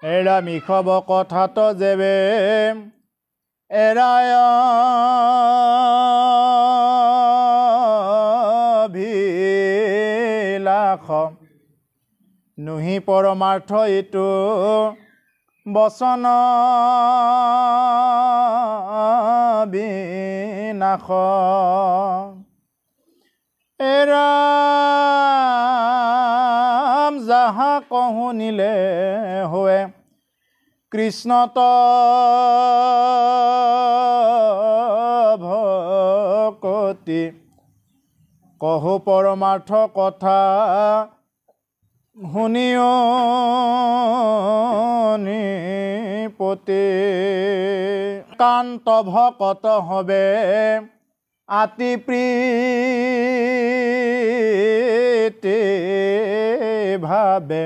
এৰা মিখব কথাটো যেবে এৰায় ভিলাখ নুহি পৰমাৰ্থ ইটো বচন বিনাশ এৰাম যাহা কহুনিলে হোৱে কৃষ্ণত ভকতি কহু পৰমাৰ্থ কথা শুনিও নিপতি কান্ত ভকত হবে আতি প্ৰীতি ভাবে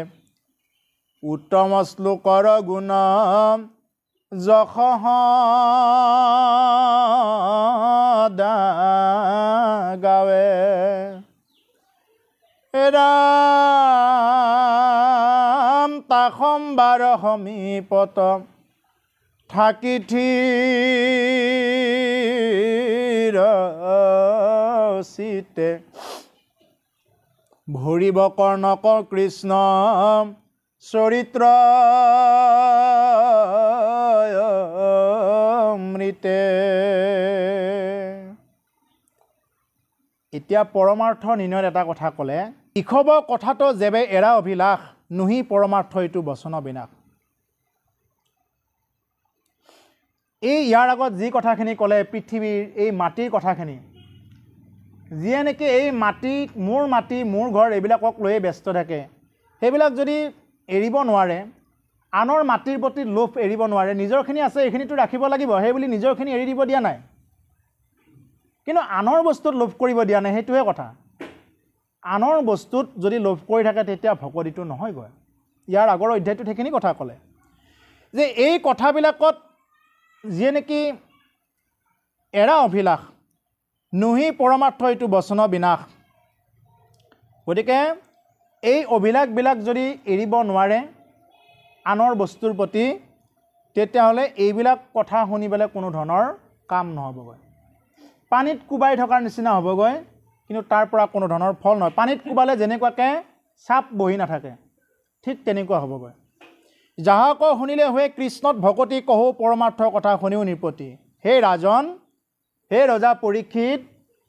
উত্তম শ্লোকৰ গুণ যশ গাৱে ৰাম তাসম্বাৰ সমীপত থাকি থিৰ চিতে ভৰিব কৰ্ণক কৃষ্ণ চৰিত্ৰ অমৃতে এতিয়া পৰমাৰ্থ নিৰ্ণয়ত এটা কথা ক'লে ইখব কথাটো যেবে এৰা অভিলাষ নুহি পৰমাৰ্থ ইটো বচন বিনাশ এই ইয়াৰ আগত যি কথাখিনি ক'লে পৃথিৱীৰ এই মাটিৰ কথাখিনি যিয়ে নেকি এই মাটি মোৰ ঘৰ এইবিলাকক লৈয়ে ব্যস্ত থাকে সেইবিলাক যদি এৰিব নোৱাৰে আনৰ মাটিৰ প্ৰতি লোভ এৰিব নোৱাৰে নিজৰখিনি আছে এইখিনিতো ৰাখিব লাগিব সেই বুলি নিজৰখিনি এৰি দিব দিয়া নাই কিন্তু আনৰ বস্তুত লোভ কৰিব দিয়া নাই সেইটোৱে কথা আনৰ বস্তুত যদি লোভ কৰি থাকে তেতিয়া ভকতিটো নহয়গৈ ইয়াৰ আগৰ অধ্যায়টোত সেইখিনি কথা ক'লে যে এই কথাবিলাকত যিয়ে নেকি এৰা অভিলাষ নুহি পৰমাৰ্থ এইটো বচন বিনাশ গতিকে এই অভিলাষবিলাক যদি এৰিব নোৱাৰে আনৰ বস্তুৰ প্ৰতি তেতিয়াহ'লে এইবিলাক কথা শুনিবলৈ কোনো ধৰণৰ কাম নহ'বগৈ পানীত কোবাই থকাৰ নিচিনা হ'বগৈ কিন্তু তাৰ পৰা কোনো ধৰণৰ ফল নহয় পানীত কোবালে যেনেকুৱাকৈ চাপ বহি নাথাকে ঠিক তেনেকুৱা হ'বগৈ যাহাক শুনিলে হৈ কৃষ্ণত ভকতি কহু পৰমাৰ্থৰ কথা শুনিও নিপতি হে ৰাজন হে ৰজা পৰীক্ষিত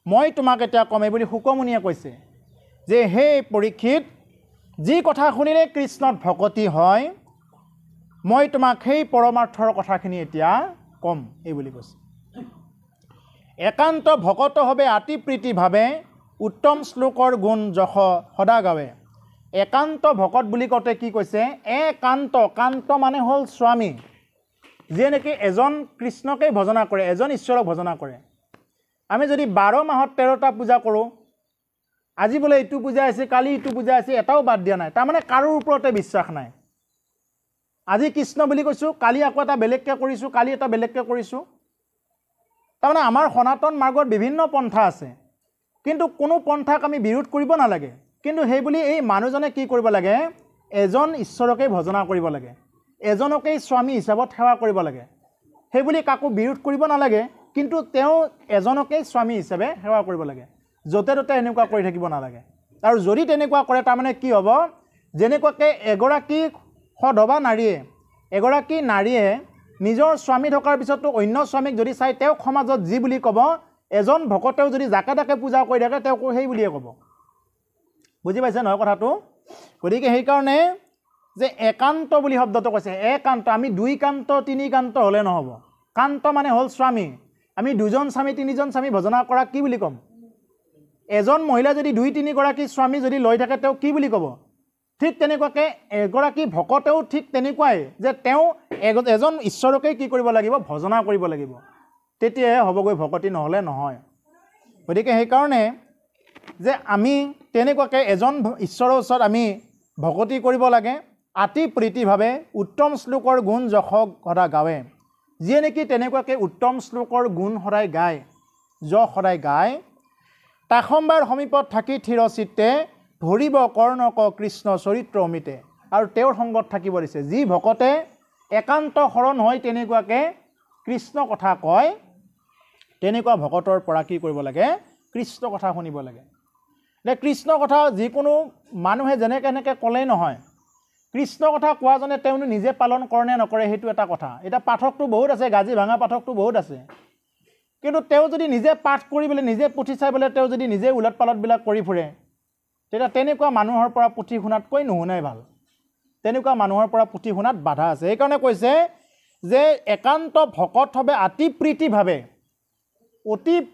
মই তোমাক এতিয়া কমে বুলি শুকমুনিয়ে কৈছে যে হে পৰীক্ষিত যি কথা শুনিলে কৃষ্ণত ভকতি হয় মই তোমাক সেই পৰমাৰ্থৰ কথাখিনি এতিয়া কম এই বুলি কৈছে একান্ত ভকত হবে আতি প্ৰীতি ভাবে উত্তম শ্লোকৰ গুণ যশ সদা গাৱে একান্ত ভকত বুলি কওঁতে কি কৈছে একান্ত কান্ত মানে হ'ল স্বামী যিয়ে নেকি এজন কৃষ্ণকে ভজনা কৰে এজন ঈশ্বৰক ভজনা কৰে আমি যদি 12 মাহত 13টা পূজা কৰোঁ আজি বোলে এইটো পূজা আছে কালি এইটো পূজা আছে এটাও বাদ দিয়া নাই তাৰমানে কাৰোৰ ওপৰতে বিশ্বাস নাই আজি কৃষ্ণ বুলি কৈছোঁ কালি আকৌ এটা বেলেগকৈ কৰিছোঁ কালি এটা বেলেগকৈ কৰিছোঁ তাৰমানে আমাৰ সনাতন মাৰ্গত বিভিন্ন পন্থা আছে কিন্তু কোনো পন্থাক আমি বিৰোধ কৰিব নালাগে কিন্তু সেই বুলি এই মানুহজনে কি কৰিব লাগে এজন ঈশ্বৰকে ভজনা কৰিব লাগে এজনকেই স্বামী হিচাপত সেৱা কৰিব লাগে সেই বুলি কাকো বিৰোধ কৰিব নালাগে কিন্তু তেওঁ এজনকেই স্বামী হিচাপে সেৱা কৰিব লাগে য'তে ত'তে এনেকুৱা কৰি থাকিব নালাগে আৰু যদি তেনেকুৱা কৰে তাৰমানে কি হ'ব যেনেকুৱাকৈ এগৰাকী সধবা এগৰাকী নাৰীয়ে নিজৰ স্বামী থকাৰ পিছতো অন্য স্বামীক যদি চাই তেওঁক সমাজত যি বুলি ক'ব এজন ভকতেও যদি যাকে তাকে পূজা কৰি থাকে তেওঁক সেই বুলিয়ে ক'ব বুজি পাইছে নহয় কথাটো গতিকে সেইকাৰণে যে একান্ত বুলি শব্দটো কৈছে একান্ত আমি 2 কান্ত 3 কান্ত হ'লে নহ'ব কান্ত মানে হ'ল স্বামী আমি 2জন স্বামী 3জন স্বামী ভজনা কৰা কি বুলি ক'ম এজন মহিলা যদি 2-3 গৰাকী স্বামী যদি লৈ থাকে তেওঁ কি বুলি ক'ব ঠিক তেনেকুৱাকৈ এগৰাকী ভকতেও ঠিক তেনেকুৱাই যে তেওঁ এজন ঈশ্বৰকেই কি কৰিব লাগিব ভজনা কৰিব লাগিব তেতিয়াহে হ'বগৈ ভকতি নহ'লে নহয় গতিকে সেইকাৰণে যে আমি তেনেকুৱাকৈ এজন ঈশ্বৰৰ ওচৰত আমি ভকতি কৰিব লাগে আতি প্ৰীতিভাৱে উত্তম শ্লোকৰ গুণ যশ সদা গাৱে যিয়ে নেকি তেনেকুৱাকৈ উত্তম শ্লোকৰ গুণ সদায় গায় যশ সদায় গায় তাসম্বাৰ সমীপত থাকি থিৰ চিত্তে ভৰিব কৰ্ণক কৃষ্ণ চৰিত্ৰ অমিতে আৰু তেওঁৰ সংগত থাকিব দিছে যি ভকতে একান্ত শৰণ হৈ তেনেকুৱাকৈ কৃষ্ণ কথা কয় তেনেকুৱা ভকতৰ পৰা কি কৰিব লাগে কৃষ্ণ কথা শুনিব লাগে কৃষ্ণ কথা যিকোনো মানুহে যেনেকৈ এনেকৈ ক'লেই নহয় কৃষ্ণ কথা কোৱাজনে তেওঁ নিজে পালন কৰে নে নকৰে সেইটো এটা কথা এটা পাঠকটো বহুত আছে গাজি ভাঙা পাঠকটো বহুত আছে কিন্তু তেওঁ যদি নিজে পাঠ কৰিবলৈ নিজে পুথি চাই পেলাই তেওঁ যদি নিজে উলট পালটবিলাক কৰি ফুৰে তেতিয়া তেনেকুৱা মানুহৰ পৰা পুথি শুনাতকৈ নুশুনাই ভাল তেনেকুৱা মানুহৰ পৰা পুথি শুনাত বাধা আছে সেইকাৰণে কৈছে যে একান্ত ভকত হবে অতি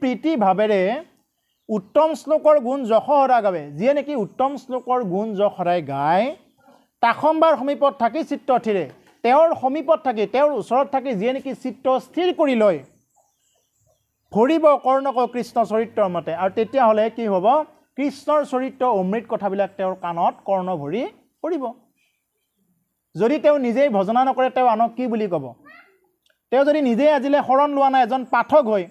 প্ৰীতিভাৱেৰে উত্তম শ্লোকৰ গুণ যশ সদা গাবে যিয়ে নেকি উত্তম শ্লোকৰ গুণ যশ সদায় গায় তাখম্বাৰ সমীপত থাকি চিত্ত স্থিৰে তেওঁৰ সমীপত থাকি তেওঁৰ ওচৰত থাকি যিয়ে নেকি চিত্ত স্থিৰ কৰি লয় ভৰিব কৰ্ণক কৃষ্ণ চৰিত্ৰৰ মতে আৰু তেতিয়াহ'লে কি হ'ব কৃষ্ণৰ চৰিত্ৰ অমৃত কথাবিলাক তেওঁৰ কাণত কৰ্ণ ভৰি পৰিব যদি তেওঁ নিজেই ভজনা নকৰে তেওঁ আনক কি বুলি ক'ব তেওঁ যদি নিজেই আজিলৈ শৰণ লোৱা নাই এজন পাঠক হৈ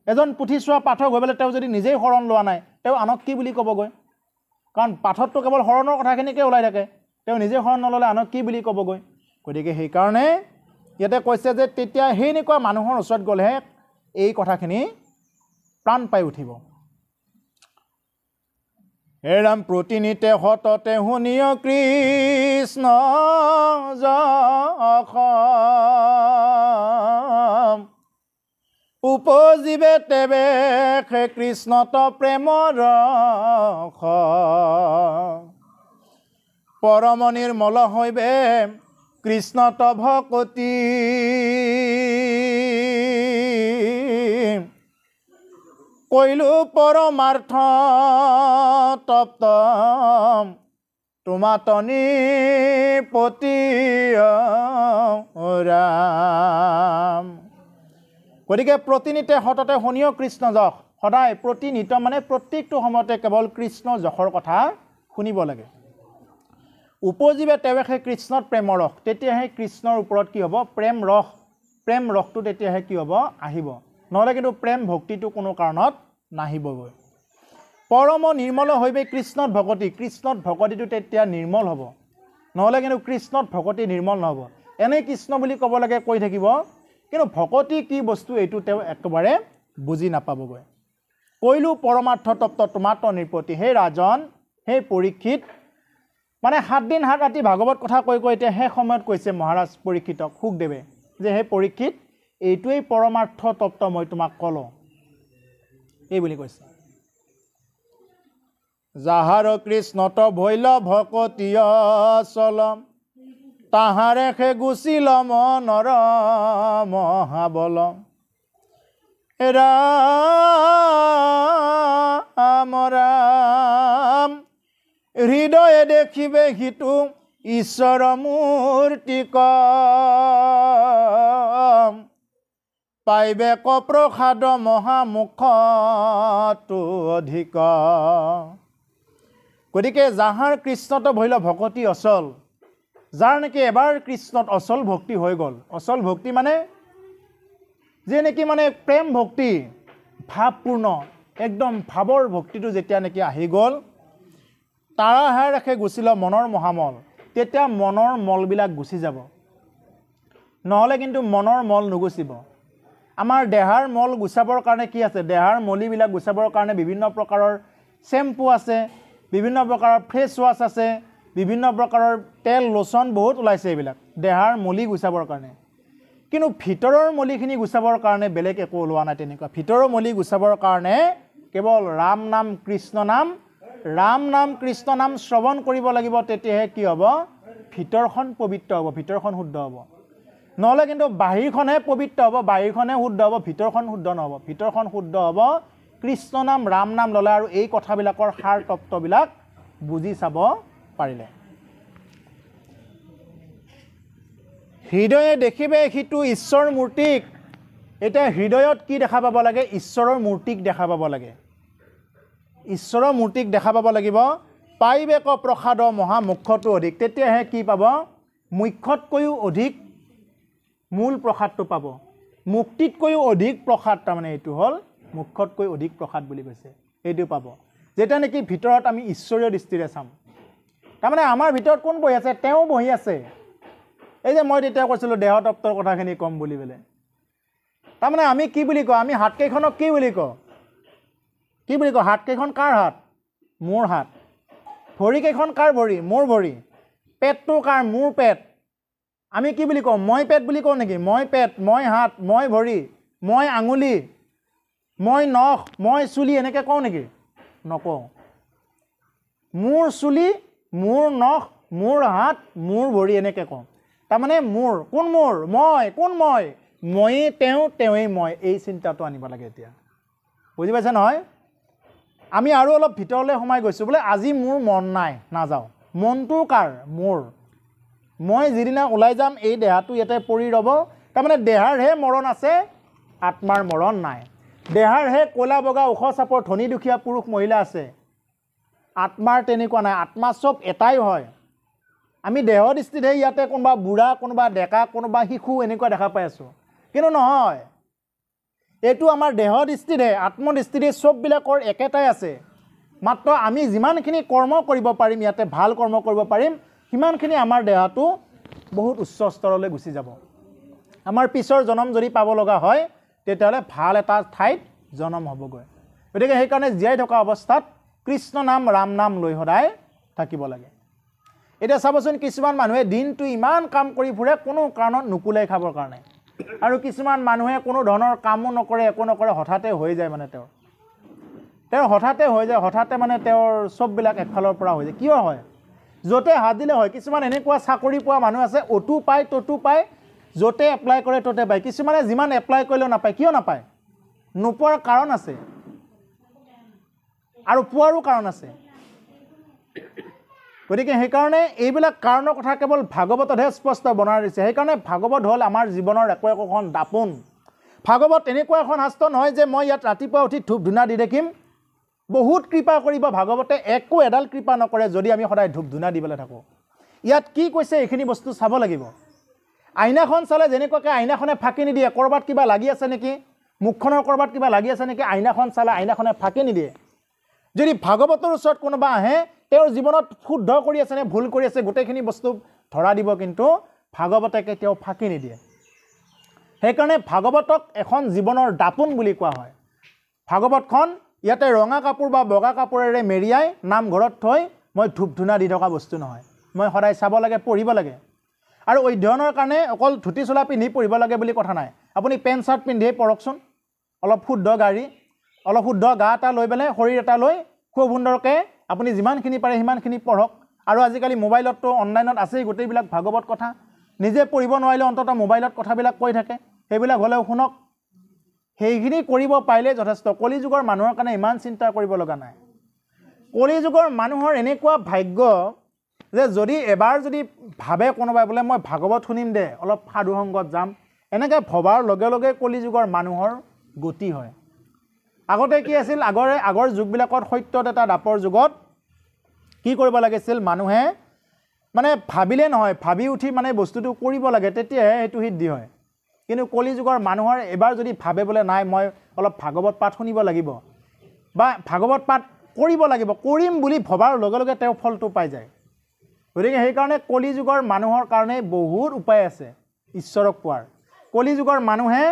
এজন পুথি চোৱা পাঠক হৈ পেলাই তেওঁ যদি নিজেই শৰণ লোৱা নাই তেওঁ আনক কি বুলি ক'বগৈ কাৰণ পাঠতটো কেৱল শৰণৰ কথাখিনিকে ওলাই থাকে তেওঁ নিজে শৰণ নল'লে আনক কি বুলি ক'বগৈ গতিকে সেইকাৰণে ইয়াতে কৈছে যে তেতিয়া সেইনেকুৱা মানুহৰ ওচৰত গ'লেহে এই কথাখিনি প্ৰাণ পাই উঠিব হে ৰাম প্ৰতিনিতে সততে শুনিয় কৃষ্ণ যশ উপজীৱে তেবে সে কৃষ্ণত প্ৰেমৰ ৰস পৰম নিৰ্মল হৈবে কৃষ্ণত ভকতি কৈলো পৰমাৰ্থ তপ্ত তোমাতনি পতি ৰাম গতিকে প্ৰতিনিতে সততে শুনিও কৃষ্ণ যশ সদায় প্ৰতিনিত মানে প্ৰত্যেকটো সময়তে কেৱল কৃষ্ণ যশৰ কথা শুনিব লাগে উপজীৱে তেৱেহে কৃষ্ণত প্ৰেমৰ ৰস তেতিয়াহে কৃষ্ণৰ ওপৰত কি হ'ব প্ৰেম ৰসটো তেতিয়াহে কি হ'ব আহিব নহ'লে কিন্তু প্ৰেম ভক্তিটো কোনো কাৰণত নাহিবগৈ পৰম নিৰ্মল হৈবে কৃষ্ণত ভকতিটো তেতিয়া নিৰ্মল হ'ব নহ'লে কিন্তু কৃষ্ণত ভকতি নিৰ্মল নহ'ব এনেই কৃষ্ণ বুলি ক'ব লাগে কৈ থাকিব কিন্তু ভকতি কি বস্তু এইটো তেওঁ একেবাৰে বুজি নাপাবগৈ কৈলো পৰমাৰ্থ তপ্ত তোমাত নিৰ্পতি হে ৰাজন হে পৰীক্ষিত মানে 7 দিন 7 ৰাতি ভাগৱত কথা কৈ এতিয়া সেই সময়ত কৈছে মহাৰাজ পৰীক্ষিতক সুখদেৱে যে হে পৰীক্ষিত এইটোৱেই পৰমাৰ্থ তপ্ত মই তোমাক ক'লো এই বুলি কৈছে যাহাৰ কৃষ্ণত ভৈল ভকতীয় চলম তাহাৰে সে গুচিল মনৰ মহাবলম ৰাম ৰাম হৃদয়ে দেখিবে সিটো ঈশ্বৰ মূৰ্তিক পাইবে কপ্ৰসাদ মহামুখটো অধিক গতিকে যাহাৰ কৃষ্ণত ভৈল ভকতি অচল যাৰ নেকি এবাৰ কৃষ্ণত অচল ভক্তি হৈ গ'ল অচল ভক্তি মানে যে নেকি মানে প্ৰেম ভক্তি ভাৱপূৰ্ণ একদম ভাৱৰ ভক্তিটো যেতিয়া নেকি আহি গ'ল তাৰাহে ৰাখে গুচিল মনৰ মহামল তেতিয়া মনৰ মলবিলাক গুচি যাব নহ'লে কিন্তু মনৰ মল নুগুচিব আমাৰ দেহাৰ মল গুচাবৰ কাৰণে কি আছে দেহাৰ মলিবিলাক গুচাবৰ কাৰণে বিভিন্ন প্ৰকাৰৰ শ্যাম্পু আছে বিভিন্ন প্ৰকাৰৰ ফেচ ৱাছ আছে বিভিন্ন প্ৰকাৰৰ তেল লোচন বহুত ওলাইছে এইবিলাক দেহাৰ মলি গুচাবৰ কাৰণে কিন্তু ভিতৰৰ মলিখিনি গুচাবৰ কাৰণে বেলেগ একো ওলোৱা নাই তেনেকুৱা ভিতৰৰ মলি গুচাবৰ কাৰণে কেৱল ৰাম নাম কৃষ্ণ নাম শ্ৰৱণ কৰিব লাগিব তেতিয়াহে কি হ'ব ভিতৰখন পবিত্ৰ হ'ব ভিতৰখন শুদ্ধ হ'ব নহ'লে কিন্তু বাহিৰখনহে পবিত্ৰ হ'ব বাহিৰখনহে শুদ্ধ হ'ব ভিতৰখন শুদ্ধ নহ'ব ভিতৰখন শুদ্ধ হ'ব কৃষ্ণ নাম ৰাম নাম ল'লে আৰু এই কথাবিলাকৰ সাৰ তত্ত্ববিলাক বুজি চাব পাৰিলে হৃদয়ে দেখিবে সিটো ঈশ্বৰ মূৰ্তিক এতিয়া হৃদয়ত কি দেখা পাব লাগে ঈশ্বৰৰ মূৰ্তিক দেখা পাব লাগে ঈশ্বৰৰ মূৰ্তিক দেখা পাব লাগিব পাইবে ক প্ৰসাদ মহামুখ্যটো অধিক তেতিয়াহে কি পাব মুখ্যতকৈও অধিক মূল প্ৰসাদটো পাব মুক্তিতকৈও অধিক প্ৰসাদ তাৰমানে এইটো হ'ল মুখ্যতকৈ অধিক প্ৰসাদ বুলি কৈছে এইটো পাব যেতিয়া নেকি ভিতৰত আমি ঈশ্বৰীয় দৃষ্টিৰে চাম তাৰমানে আমাৰ ভিতৰত কোন বহি আছে তেওঁ বহি আছে এই যে মই তেতিয়া কৈছিলোঁ দেহ তত্ত্বৰ কথাখিনি কম বুলি পেলাই তাৰমানে আমি কি বুলি কওঁ আমি হাতকেইখনক কি বুলি কওঁ হাতকেইখন কাৰ হাত মোৰ হাত ভৰিকেইখন কাৰ ভৰি মোৰ ভৰি পেটটো কাৰ মোৰ পেট আমি কি বুলি কওঁ মই পেট বুলি কওঁ নেকি মই পেট মই হাত মই ভৰি মই আঙুলি মই নখ মই চুলি এনেকৈ কওঁ নেকি নকওঁ মোৰ চুলি মোৰ নখ মোৰ হাত মোৰ ভৰি এনেকৈ কওঁ তাৰমানে মোৰ কোন মোৰ মই কোন মইয়ে তেওঁ তেওঁৱেই মই এই চিন্তাটো আনিব লাগে এতিয়া বুজি পাইছে নহয় আমি আৰু অলপ ভিতৰলৈ সোমাই গৈছোঁ বোলে আজি মোৰ মন নাই নাযাওঁ মনটো কাৰ মোৰ মই যিদিনা ওলাই যাম এই দেহাটো ইয়াতে পৰি ৰ'ব তাৰমানে দেহাৰহে মৰণ আছে আত্মাৰ মৰণ নাই দেহাৰহে ক'লা বগা ওখ চাপৰ ধনী দুখীয়া পুৰুষ মহিলা আছে আত্মাৰ তেনেকুৱা নাই আত্মা চব এটাই হয় আমি দেহ দৃষ্টিতহে ইয়াতে কোনোবা বুঢ়া কোনোবা ডেকা কোনোবা শিশু এনেকুৱা দেখা পাই আছোঁ কিন্তু নহয় এইটো আমাৰ দেহ দৃষ্টিতহে আত্মদৃষ্টিৰে চববিলাকৰ একেটাই আছে মাত্ৰ আমি যিমানখিনি কৰ্ম কৰিব পাৰিম ইয়াতে ভাল কৰ্ম কৰিব পাৰিম সিমানখিনি আমাৰ দেহাটো বহুত উচ্চ স্তৰলৈ গুচি যাব আমাৰ পিছৰ জনম যদি পাব লগা হয় তেতিয়াহ'লে ভাল এটা ঠাইত জনম হ'বগৈ গতিকে সেইকাৰণে জীয়াই থকা অৱস্থাত কৃষ্ণ নাম ৰাম নাম লৈ সদায় থাকিব লাগে এতিয়া চাবচোন কিছুমান মানুহে দিনটো ইমান কাম কৰি ফুৰে কোনো কাৰণত নুকুলাই খাবৰ কাৰণে আৰু কিছুমান মানুহে কোনো ধৰণৰ কামো নকৰে একো নকৰে হঠাতে হৈ যায় মানে তেওঁৰ হঠাতে হৈ যায় হঠাতে মানে তেওঁৰ চববিলাক একফালৰ পৰা হৈ যায় কিয় হয় য'তে হাত দিলে হয় কিছুমান এনেকুৱা চাকৰি পোৱা মানুহ আছে অটো পায় তটো পায় য'তে এপ্লাই কৰে ত'তে পায় কিছুমানে যিমান এপ্লাই কৰিলেও নাপায় কিয় নাপায় নোপোৱাৰ কাৰণ আছে আৰু পোৱাৰো কাৰণ আছে গতিকে সেইকাৰণে এইবিলাক কাৰণৰ কথা কেৱল ভাগৱততহে স্পষ্ট বনাই দিছে সেইকাৰণে ভাগৱত হ'ল আমাৰ জীৱনৰ একোখন দাপোন ভাগৱত এনেকুৱা এখন শাস্ত্ৰ নহয় যে মই ইয়াত ৰাতিপুৱা উঠি ধূপ ধূনা দি দেখিম বহুত কৃপা কৰিব ভাগৱতে একো এডাল কৃপা নকৰে যদি আমি সদায় ধূপ ধূনা দিবলৈ থাকোঁ ইয়াত কি কৈছে এইখিনি বস্তু চাব লাগিব আইনাখন চালে যেনেকুৱাকৈ আইনাখনে ফাঁকি নিদিয়ে ক'ৰবাত কিবা লাগি আছে নেকি মুখখনৰ ক'ৰবাত কিবা লাগি আছে নেকি আইনাখন চালে আইনাখনে ফাঁকি নিদিয়ে যদি ভাগৱতৰ ওচৰত কোনোবা আহে তেওঁৰ জীৱনত শুদ্ধ কৰি আছে নে ভুল কৰি আছে গোটেইখিনি বস্তু ধৰা দিব কিন্তু ভাগৱতে কেতিয়াও ফাঁকি নিদিয়ে সেইকাৰণে ভাগৱতক এখন জীৱনৰ দাপোন বুলি কোৱা হয় ভাগৱতখন ইয়াতে ৰঙা কাপোৰ বা বগা কাপোৰেৰে মেৰিয়াই নামঘৰত থৈ মই ধূপ ধূনা দি থকা বস্তু নহয় মই সদায় চাব লাগে পঢ়িব লাগে আৰু অধ্যয়নৰ কাৰণে অকল ধুতি চোলা পিন্ধি পঢ়িব লাগে বুলি কথা নাই আপুনি পেণ্ট চাৰ্ট পিন্ধিয়ে পঢ়কচোন অলপ শুদ্ধ গাড়ী অলপ শুদ্ধ গা এটা লৈ পেলাই শৰীৰ এটা লৈ খুব সুন্দৰকৈ আপুনি যিমানখিনি পাৰে সিমানখিনি পঢ়ক আৰু আজিকালি মোবাইলততো অনলাইনত আছেই গোটেইবিলাক ভাগৱত কথা নিজে পঢ়িব নোৱাৰিলে অন্ততঃ মোবাইলত কথাবিলাক কৈ থাকে সেইবিলাক হ'লেও শুনক সেইখিনি কৰিব পাৰিলে যথেষ্ট কলিযুগৰ মানুহৰ কাৰণে ইমান চিন্তা কৰিব লগা নাই কলিযুগৰ মানুহৰ এনেকুৱা ভাগ্য যে যদি এবাৰ যদি ভাবে কোনোবাই বোলে মই ভাগৱত শুনিম দে অলপ সাধু সংগত যাম এনেকৈ ভবাৰ লগে লগে কলিযুগৰ মানুহৰ গতি হয় আগতে কি আছিল আগৰ যুগবিলাকত সত্যত এটা দাপৰ যুগত কি কৰিব লাগিছিল মানুহে মানে ভাবিলে নহয় ভাবি উঠি মানে বস্তুটো কৰিব লাগে তেতিয়াহে সেইটো সিদ্ধি হয় কিন্তু কলিযুগৰ মানুহৰ এবাৰ যদি ভাবে বোলে নাই মই অলপ ভাগৱত পাঠ শুনিব লাগিব বা ভাগৱত পাঠ কৰিব লাগিব কৰিম বুলি ভবাৰ লগে লগে তেওঁ ফলটো পাই যায় গতিকে সেইকাৰণে কলিযুগৰ মানুহৰ কাৰণে বহুত উপায় আছে ঈশ্বৰক পোৱাৰ কলিযুগৰ মানুহে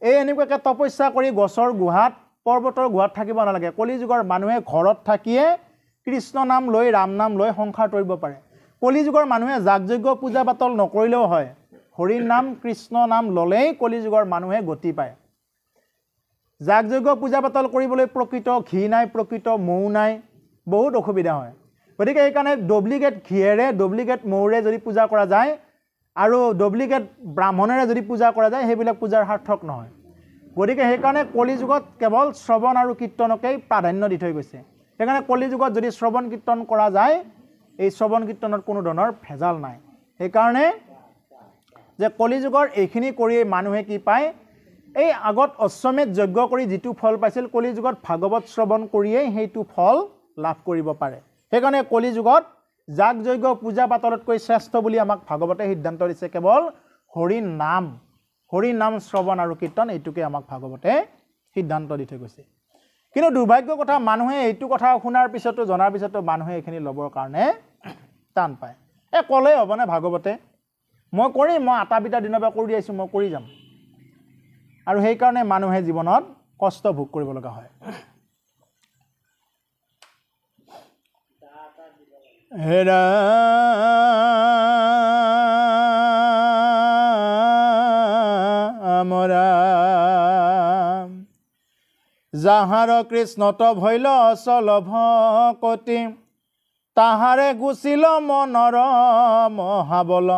এই এনেকুৱাকৈ তপস্যা কৰি গছৰ গুহাত পৰ্বতৰ গুহাত থাকিব নালাগে কলিযুগৰ মানুহে ঘৰত থাকিয়ে কৃষ্ণ নাম লৈ ৰাম নাম লৈ সংসাৰ কৰিব পাৰে কলিযুগৰ মানুহে যাগযজ্ঞ পূজা পাতল নকৰিলেও হয় হৰিৰ নাম কৃষ্ণ নাম ল'লেই কলিযুগৰ মানুহে গতি পায় যাগযজ্ঞ পূজা পাতল কৰিবলৈ প্ৰকৃত ঘি নাই প্ৰকৃত মৌ নাই বহুত অসুবিধা হয় গতিকে সেইকাৰণে ডুপ্লিকেট ঘিয়েৰে ডুপ্লিকেট মৌৰে যদি পূজা কৰা যায় আৰু ডুপ্লিকেট ব্ৰাহ্মণেৰে যদি পূজা কৰা যায় সেইবিলাক পূজাৰ সাৰ্থক নহয় গতিকে সেইকাৰণে কলিযুগত কেৱল শ্ৰৱণ আৰু কীৰ্তনকেই প্ৰাধান্য দি থৈ গৈছে সেইকাৰণে কলিযুগত যদি শ্ৰৱণ কীৰ্তন কৰা যায় এই শ্ৰৱণ কীৰ্তনত কোনো ধৰণৰ ভেজাল নাই সেইকাৰণে যে কলিযুগৰ এইখিনি কৰিয়েই মানুহে কি পায় এই আগত অশ্বমেধ যজ্ঞ কৰি যিটো ফল পাইছিল কলিযুগত ভাগৱত শ্ৰৱণ কৰিয়েই সেইটো ফল লাভ কৰিব পাৰে সেইকাৰণে কলিযুগত যাগযজ্ঞ পূজা পাতলতকৈ শ্ৰেষ্ঠ বুলি আমাক ভাগৱতে সিদ্ধান্ত দিছে কেৱল হৰি নাম শ্ৰৱণ আৰু কীৰ্তন এইটোকে আমাক ভাগৱতে সিদ্ধান্ত দি থৈ গৈছে কিন্তু দুৰ্ভাগ্যৰ কথা মানুহে এইটো কথা শুনাৰ পিছতো জনাৰ পিছতো মানুহে এইখিনি ল'বৰ কাৰণে টান পায় ক'লেই হ'বনে ভাগৱতে মই কৰিম মই আটা বিটা দিনৰ পৰা কৰি আছোঁ মই কৰি যাম আৰু সেইকাৰণে মানুহে জীৱনত কষ্ট ভোগ কৰিব লগা হয় হেৰা আমৰা যাহাৰ কৃষ্ণত ভৈল অচল ভকতি তাহাৰে গুচিল মনৰ মহাবল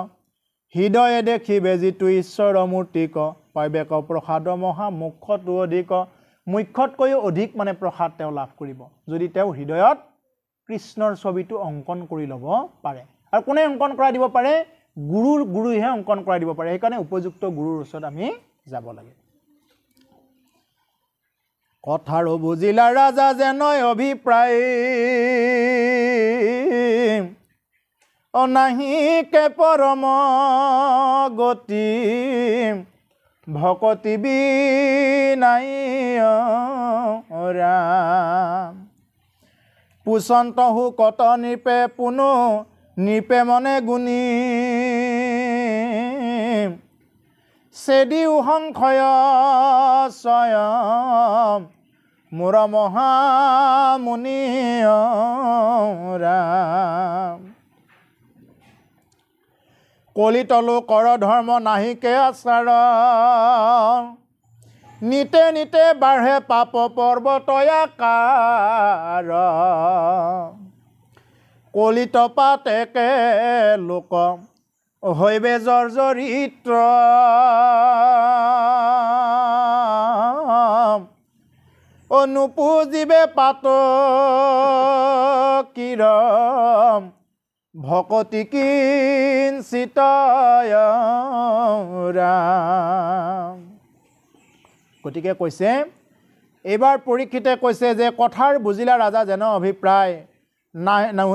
হৃদয়ে দেখিবে যিটো ঈশ্বৰ মূৰ্তিক পাইবেক প্ৰসাদ মহা মুখ্যটো অধিক মুখ্যতকৈও অধিক মানে প্ৰসাদ তেওঁ লাভ কৰিব যদি তেওঁ হৃদয়ত কৃষ্ণৰ ছবিটো অংকন কৰি ল'ব পাৰে আৰু কোনে অংকন কৰাই দিব পাৰে গুৰুহে অংকন কৰাই দিব পাৰে সেইকাৰণে উপযুক্ত গুৰুৰ ওচৰত আমি যাব লাগে কথাৰো বুজিলা ৰাজা যেনয় অভিপ্ৰায় অনাহিকে পৰম গতি ভকতি বিনাই ৰাম পুচন্ত হুকত নিপে পুনু নিপে মনে গুণী চেদিও সংশয় স্বয়ং মোৰ মহামুনি ৰাম কলিতলো কৰ ধৰ্ম নাহিকে আচাৰ নিতে নিতে বাঢ়ে পাপ পৰ্বতয়াকাৰ কলিত পাতেকে লোক হৈবে জৰ্জৰিত্ৰ অনুপুজিবে পাত কিৰম ভকতি কিঞ্চিত ৰাম গতিকে কৈছে এইবাৰ পৰীক্ষিতে কৈছে যে কথাৰ বুজিলা ৰাজা যেন অভিপ্ৰায়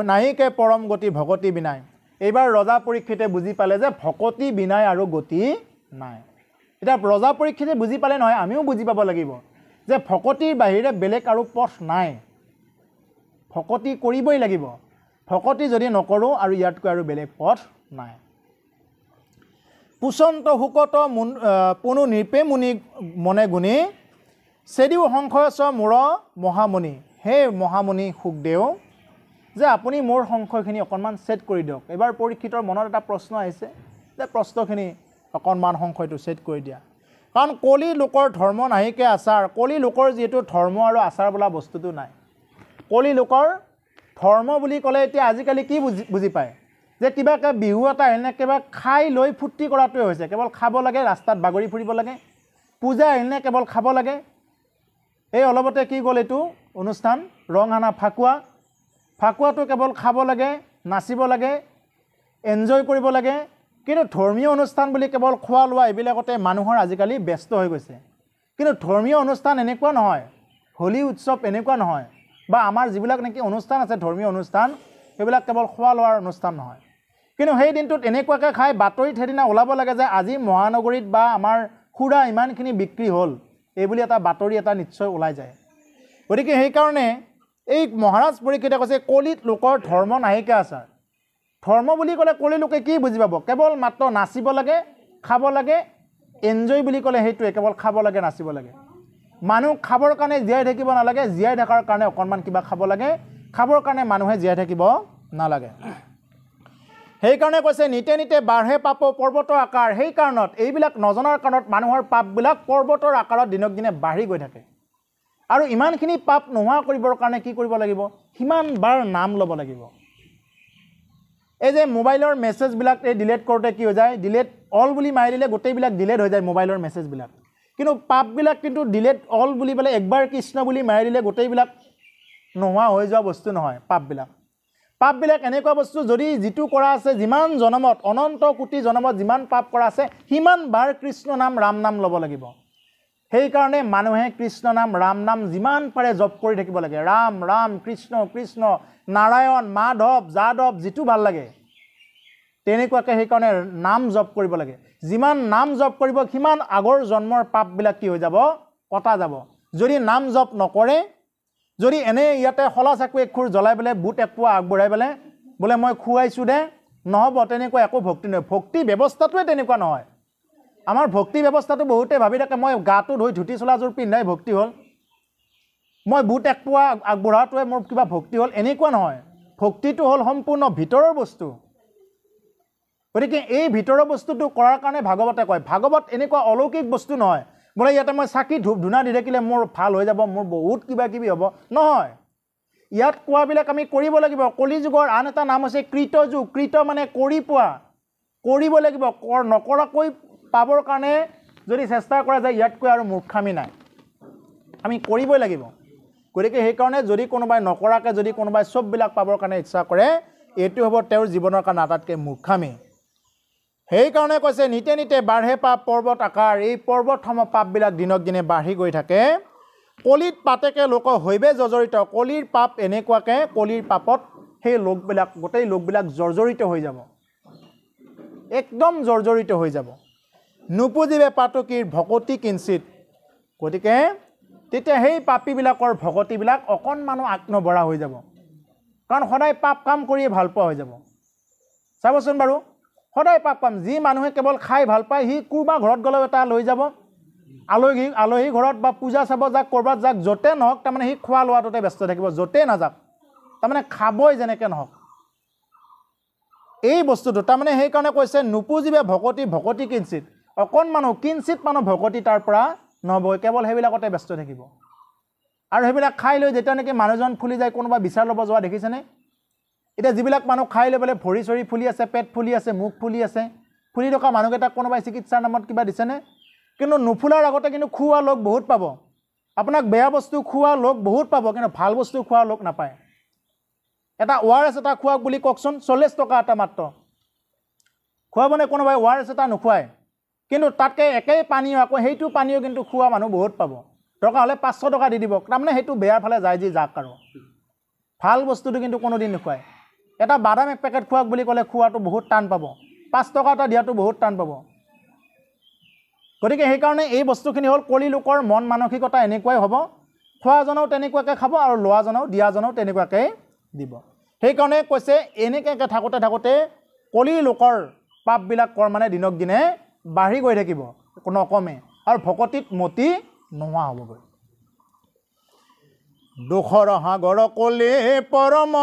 নাহিকে পৰম গতি ভকতি বিনাই এইবাৰ ৰজা পৰীক্ষিতে বুজি পালে যে ভকতি বিনাই আৰু গতি নাই এতিয়া ৰজা পৰীক্ষিতে বুজি পালে নহয় আমিও বুজি পাব লাগিব যে ভকতিৰ বাহিৰে বেলেগ আৰু পথ নাই ভকতি কৰিবই লাগিব ভকতি যদি নকৰোঁ আৰু ইয়াতকৈ আৰু বেলেগ পথ নাই পুচন্ত হুকত পুনু নিপে মুনি মনে গুণী চেদিও সংশয়স মূৰ মহামুনি হে মহামুনি সুখদেৱ যে আপুনি মোৰ সংশয়খিনি অকণমান ছেট কৰি দিয়ক এবাৰ পৰীক্ষিতৰ মনত এটা প্ৰশ্ন আহিছে যে প্ৰশ্নখিনি অকণমান সংশয়টো ছেট কৰি দিয়া কাৰণ কলি লোকৰ ধৰ্ম নাহিকে আচাৰ কলি লোকৰ যিহেতু ধৰ্ম আৰু আচাৰ বোলা বস্তুটো নাই কলি লোকৰ ধৰ্ম বুলি ক'লে এতিয়া আজিকালি কি বুজি পায় যে কিবাকে বিহু এটা আহিলে কিবা খাই লৈ ফূৰ্তি কৰাটোৱে হৈছে কেৱল খাব লাগে ৰাস্তাত বাগৰি ফুৰিব লাগে পূজা আহিলে কেৱল খাব লাগে এই অলপতে কি গ'ল এইটো অনুষ্ঠান ৰং হানা ফাকুৱাটো কেৱল খাব লাগে নাচিব লাগে এনজয় কৰিব লাগে কিন্তু ধৰ্মীয় অনুষ্ঠান বুলি কেৱল খোৱা লোৱা এইবিলাকতে মানুহৰ আজিকালি ব্যস্ত হৈ গৈছে কিন্তু ধৰ্মীয় অনুষ্ঠান এনেকুৱা নহয় হোলী উৎসৱ এনেকুৱা নহয় বা আমাৰ যিবিলাক নেকি অনুষ্ঠান আছে ধৰ্মীয় অনুষ্ঠান সেইবিলাক কেৱল খোৱা লোৱাৰ অনুষ্ঠান নহয় কিন্তু সেই দিনটোত এনেকুৱাকৈ খাই বাতৰিত সেইদিনা ওলাব লাগে যে আজি মহানগৰীত বা আমাৰ খুৰা ইমানখিনি বিক্ৰী হ'ল এইবুলি এটা বাতৰি এটা নিশ্চয় ওলাই যায় গতিকে সেইকাৰণে এই মহাৰাজ পৰীক্ষিতে কৈছে কলিত লোকৰ ধৰ্ম নাহিকে আচাৰ ধৰ্ম বুলি ক'লে কলি লোকে কি বুজি পাব কেৱল মাত্ৰ নাচিব লাগে খাব লাগে এনজয় বুলি ক'লে সেইটোৱে কেৱল খাব লাগে নাচিব লাগে মানুহ খাবৰ কাৰণে জীয়াই থাকিব নালাগে জীয়াই থকাৰ কাৰণে অকণমান কিবা খাব লাগে খাবৰ কাৰণে মানুহে জীয়াই থাকিব নালাগে সেইকাৰণে কৈছে নিতে নিতে বাঢ়ে পাপ পৰ্বতৰ আকাৰ সেই কাৰণত এইবিলাক নজনাৰ কাৰণত মানুহৰ পাপবিলাক পৰ্বতৰ আকাৰত দিনক দিনে বাঢ়ি গৈ থাকে আৰু ইমানখিনি পাপ নোহোৱা কৰিবৰ কাৰণে কি কৰিব লাগিব সিমান বাৰ নাম ল'ব লাগিব এই যে মোবাইলৰ মেছেজবিলাক এই ডিলিট কৰোঁতে কি হৈ যায় ডিলিট অল বুলি মাৰি দিলে গোটেইবিলাক ডিলিট হৈ যায় মোবাইলৰ মেছেজবিলাক কিন্তু পাপবিলাক কিন্তু ডিলিট অল বুলি পেলাই একবাৰ কৃষ্ণ বুলি মাৰি দিলে গোটেইবিলাক নোহোৱা হৈ যোৱা বস্তু নহয় পাপবিলাক এনেকুৱা বস্তু যদি যিটো কৰা আছে যিমান জনমত অনন্ত কোটি জনমত যিমান পাপ কৰা আছে সিমান বাৰ কৃষ্ণ নাম ৰাম নাম ল'ব লাগিব সেইকাৰণে মানুহে কৃষ্ণ নাম ৰাম নাম যিমান পাৰে জপ কৰি থাকিব লাগে ৰাম ৰাম কৃষ্ণ কৃষ্ণ নাৰায়ণ মাধৱ যাদৱ যিটো ভাল লাগে তেনেকুৱাকৈ সেইকাৰণে নাম জপ কৰিব লাগে যিমান নাম জপ কৰিব সিমান আগৰ জন্মৰ পাপবিলাক কি হৈ যাব কটা যাব যদি নাম জপ নকৰে যদি এনে ইয়াতে হলা চাকু এখুৰ জ্বলাই পেলাই বুট একপোৱা আগবঢ়াই পেলাই বোলে মই খুৱাইছোঁ দে নহ'ব, তেনেকুৱা একো ভক্তি নহয়। ভক্তি ব্যৱস্থাটোৱে তেনেকুৱা নহয়। আমাৰ ভক্তি ব্যৱস্থাটো বহুতে ভাবি থাকে মই গাটো ধুই ধুতি চোলাযোৰ পিন্ধাই ভক্তি হ'ল, মই বুট এক পোৱা আগবঢ়াটোৱে মোৰ কিবা ভক্তি হ'ল, এনেকুৱা নহয়। ভক্তিটো হ'ল সম্পূৰ্ণ ভিতৰৰ বস্তু। গতিকে এই ভিতৰৰ বস্তুটো কৰাৰ কাৰণে ভাগৱতে কয়, ভাগৱত এনেকুৱা অলৌকিক বস্তু নহয় বোলে ইয়াতে মই চাকি ধূপ ধূনা দি থাকিলে মোৰ ভাল হৈ যাব, মোৰ বহুত কিবা কিবি হ'ব, নহয়। ইয়াত কোৱাবিলাক আমি কৰিব লাগিব। কলিযুগৰ আন এটা নাম হৈছে কৃত যুগ। কৃত মানে কৰি পোৱা, কৰিব লাগিব। নকৰাকৈ পাবৰ কাৰণে যদি চেষ্টা কৰা যায় ইয়াতকৈ আৰু মূৰ্খামি নাই, আমি কৰিবই লাগিব। গতিকে সেইকাৰণে যদি কোনোবাই নকৰাকৈ যদি কোনোবাই চববিলাক পাবৰ কাৰণে ইচ্ছা কৰে, এইটো হ'ব তেওঁৰ জীৱনৰ কাৰণে আটাইতকৈ মূৰ্খামি। সেইকাৰণে কৈছে নিতে নিতে বাঢ়ে পাপ পৰ্বত আকাৰ। এই পৰ্বতসম পাপবিলাক দিনক দিনে বাঢ়ি গৈ থাকে। কলিত পাতেকে লোক হৈবে জৰ্জৰিত। কলিৰ পাপ এনেকুৱাকৈ, কলিৰ পাপত সেই লোকবিলাক, গোটেই লোকবিলাক জৰ্জৰিত হৈ যাব, একদম জৰ্জৰিত হৈ যাব। নুপুজিবে পাতকীৰ ভকতি কিঞ্চিত। গতিকে তেতিয়া সেই পাপীবিলাকৰ ভকতিবিলাক অকণমানো আত্মবৰা হৈ যাব, কাৰণ সদায় পাপ কাম কৰিয়ে ভাল পোৱা হৈ যাব। চাবচোন বাৰু, সদায় পাপ কাম। যি মানুহে কেৱল খাই ভাল পায় সি কোনোবা ঘৰত গ'লেও এটা লৈ যাব, আলহী ঘৰত বা পূজা চাব যাক, ক'ৰবাত যাক, য'তে নহওক তাৰমানে সি খোৱা লোৱাটোতে ব্যস্ত থাকিব, য'তেই নাযাওক তাৰমানে খাবই যেনেকৈ নহওক এই বস্তুটো। তাৰমানে সেইকাৰণে কৈছে নুপুজিবে ভকতি কিঞ্চিত। অকণমানো কিঞ্চিত মানুহ ভকতি তাৰ পৰা নহ'ব, কেৱল সেইবিলাকতে ব্যস্ত থাকিব। আৰু সেইবিলাক খাই লৈ যেতিয়া নেকি মানুহজন ফুলি যায়, কোনোবা বিচাৰ ল'ব যোৱা দেখিছেনে? এতিয়া যিবিলাক মানুহ খাই লৈ পেলাই ভৰি চৰি ফুলি আছে, পেট ফুলি আছে, মুখ ফুলি আছে, ফুলি থকা মানুহকেইটাক কোনোবাই চিকিৎসাৰ নামত কিবা দিছেনে? কিন্তু নুফুলাৰ আগতে কিন্তু খোৱা লোক বহুত পাব। আপোনাক বেয়া বস্তু খোৱা লোক বহুত পাব, কিন্তু ভাল বস্তু খোৱা লোক নাপায়। এটা ORS এটা খোৱাওক বুলি কওকচোন, 40 টকা এটা মাত্ৰ। খুৱাবনে কোনোবাই? ORS এটা নোখোৱায়, কিন্তু তাতকৈ একেই পানীও, আকৌ সেইটো পানীও কিন্তু খোৱা মানুহ বহুত পাব। দৰকাৰ হ'লে 500 টকা দি দিব, তাৰমানে সেইটো বেয়াৰ ফালে যায় যি যাক। আৰু ভাল বস্তুটো কিন্তু কোনোদিন নোখোৱায়। এটা বাদাম এক পেকেট খোৱাওক বুলি ক'লে খোৱাটো বহুত টান পাব, 5 টকা এটা দিয়াটো বহুত টান পাব। গতিকে সেইকাৰণে এই বস্তুখিনি হ'ল কলি লোকৰ মন মানসিকতা এনেকুৱাই হ'ব। খোৱাজনেও তেনেকুৱাকৈ খাব আৰু লোৱাজনেও দিয়াজনেও তেনেকুৱাকৈ দিব। সেইকাৰণে কৈছে এনেকৈ থাকোঁতে থাকোঁতে কলি লোকৰ পাপবিলাক মানে দিনক দিনে বাঢ়ি গৈ থাকিব, নকমে, আৰু ভকতিত মতি নোহোৱা হ'বগৈ। দুখৰ সাগৰ কলি পৰম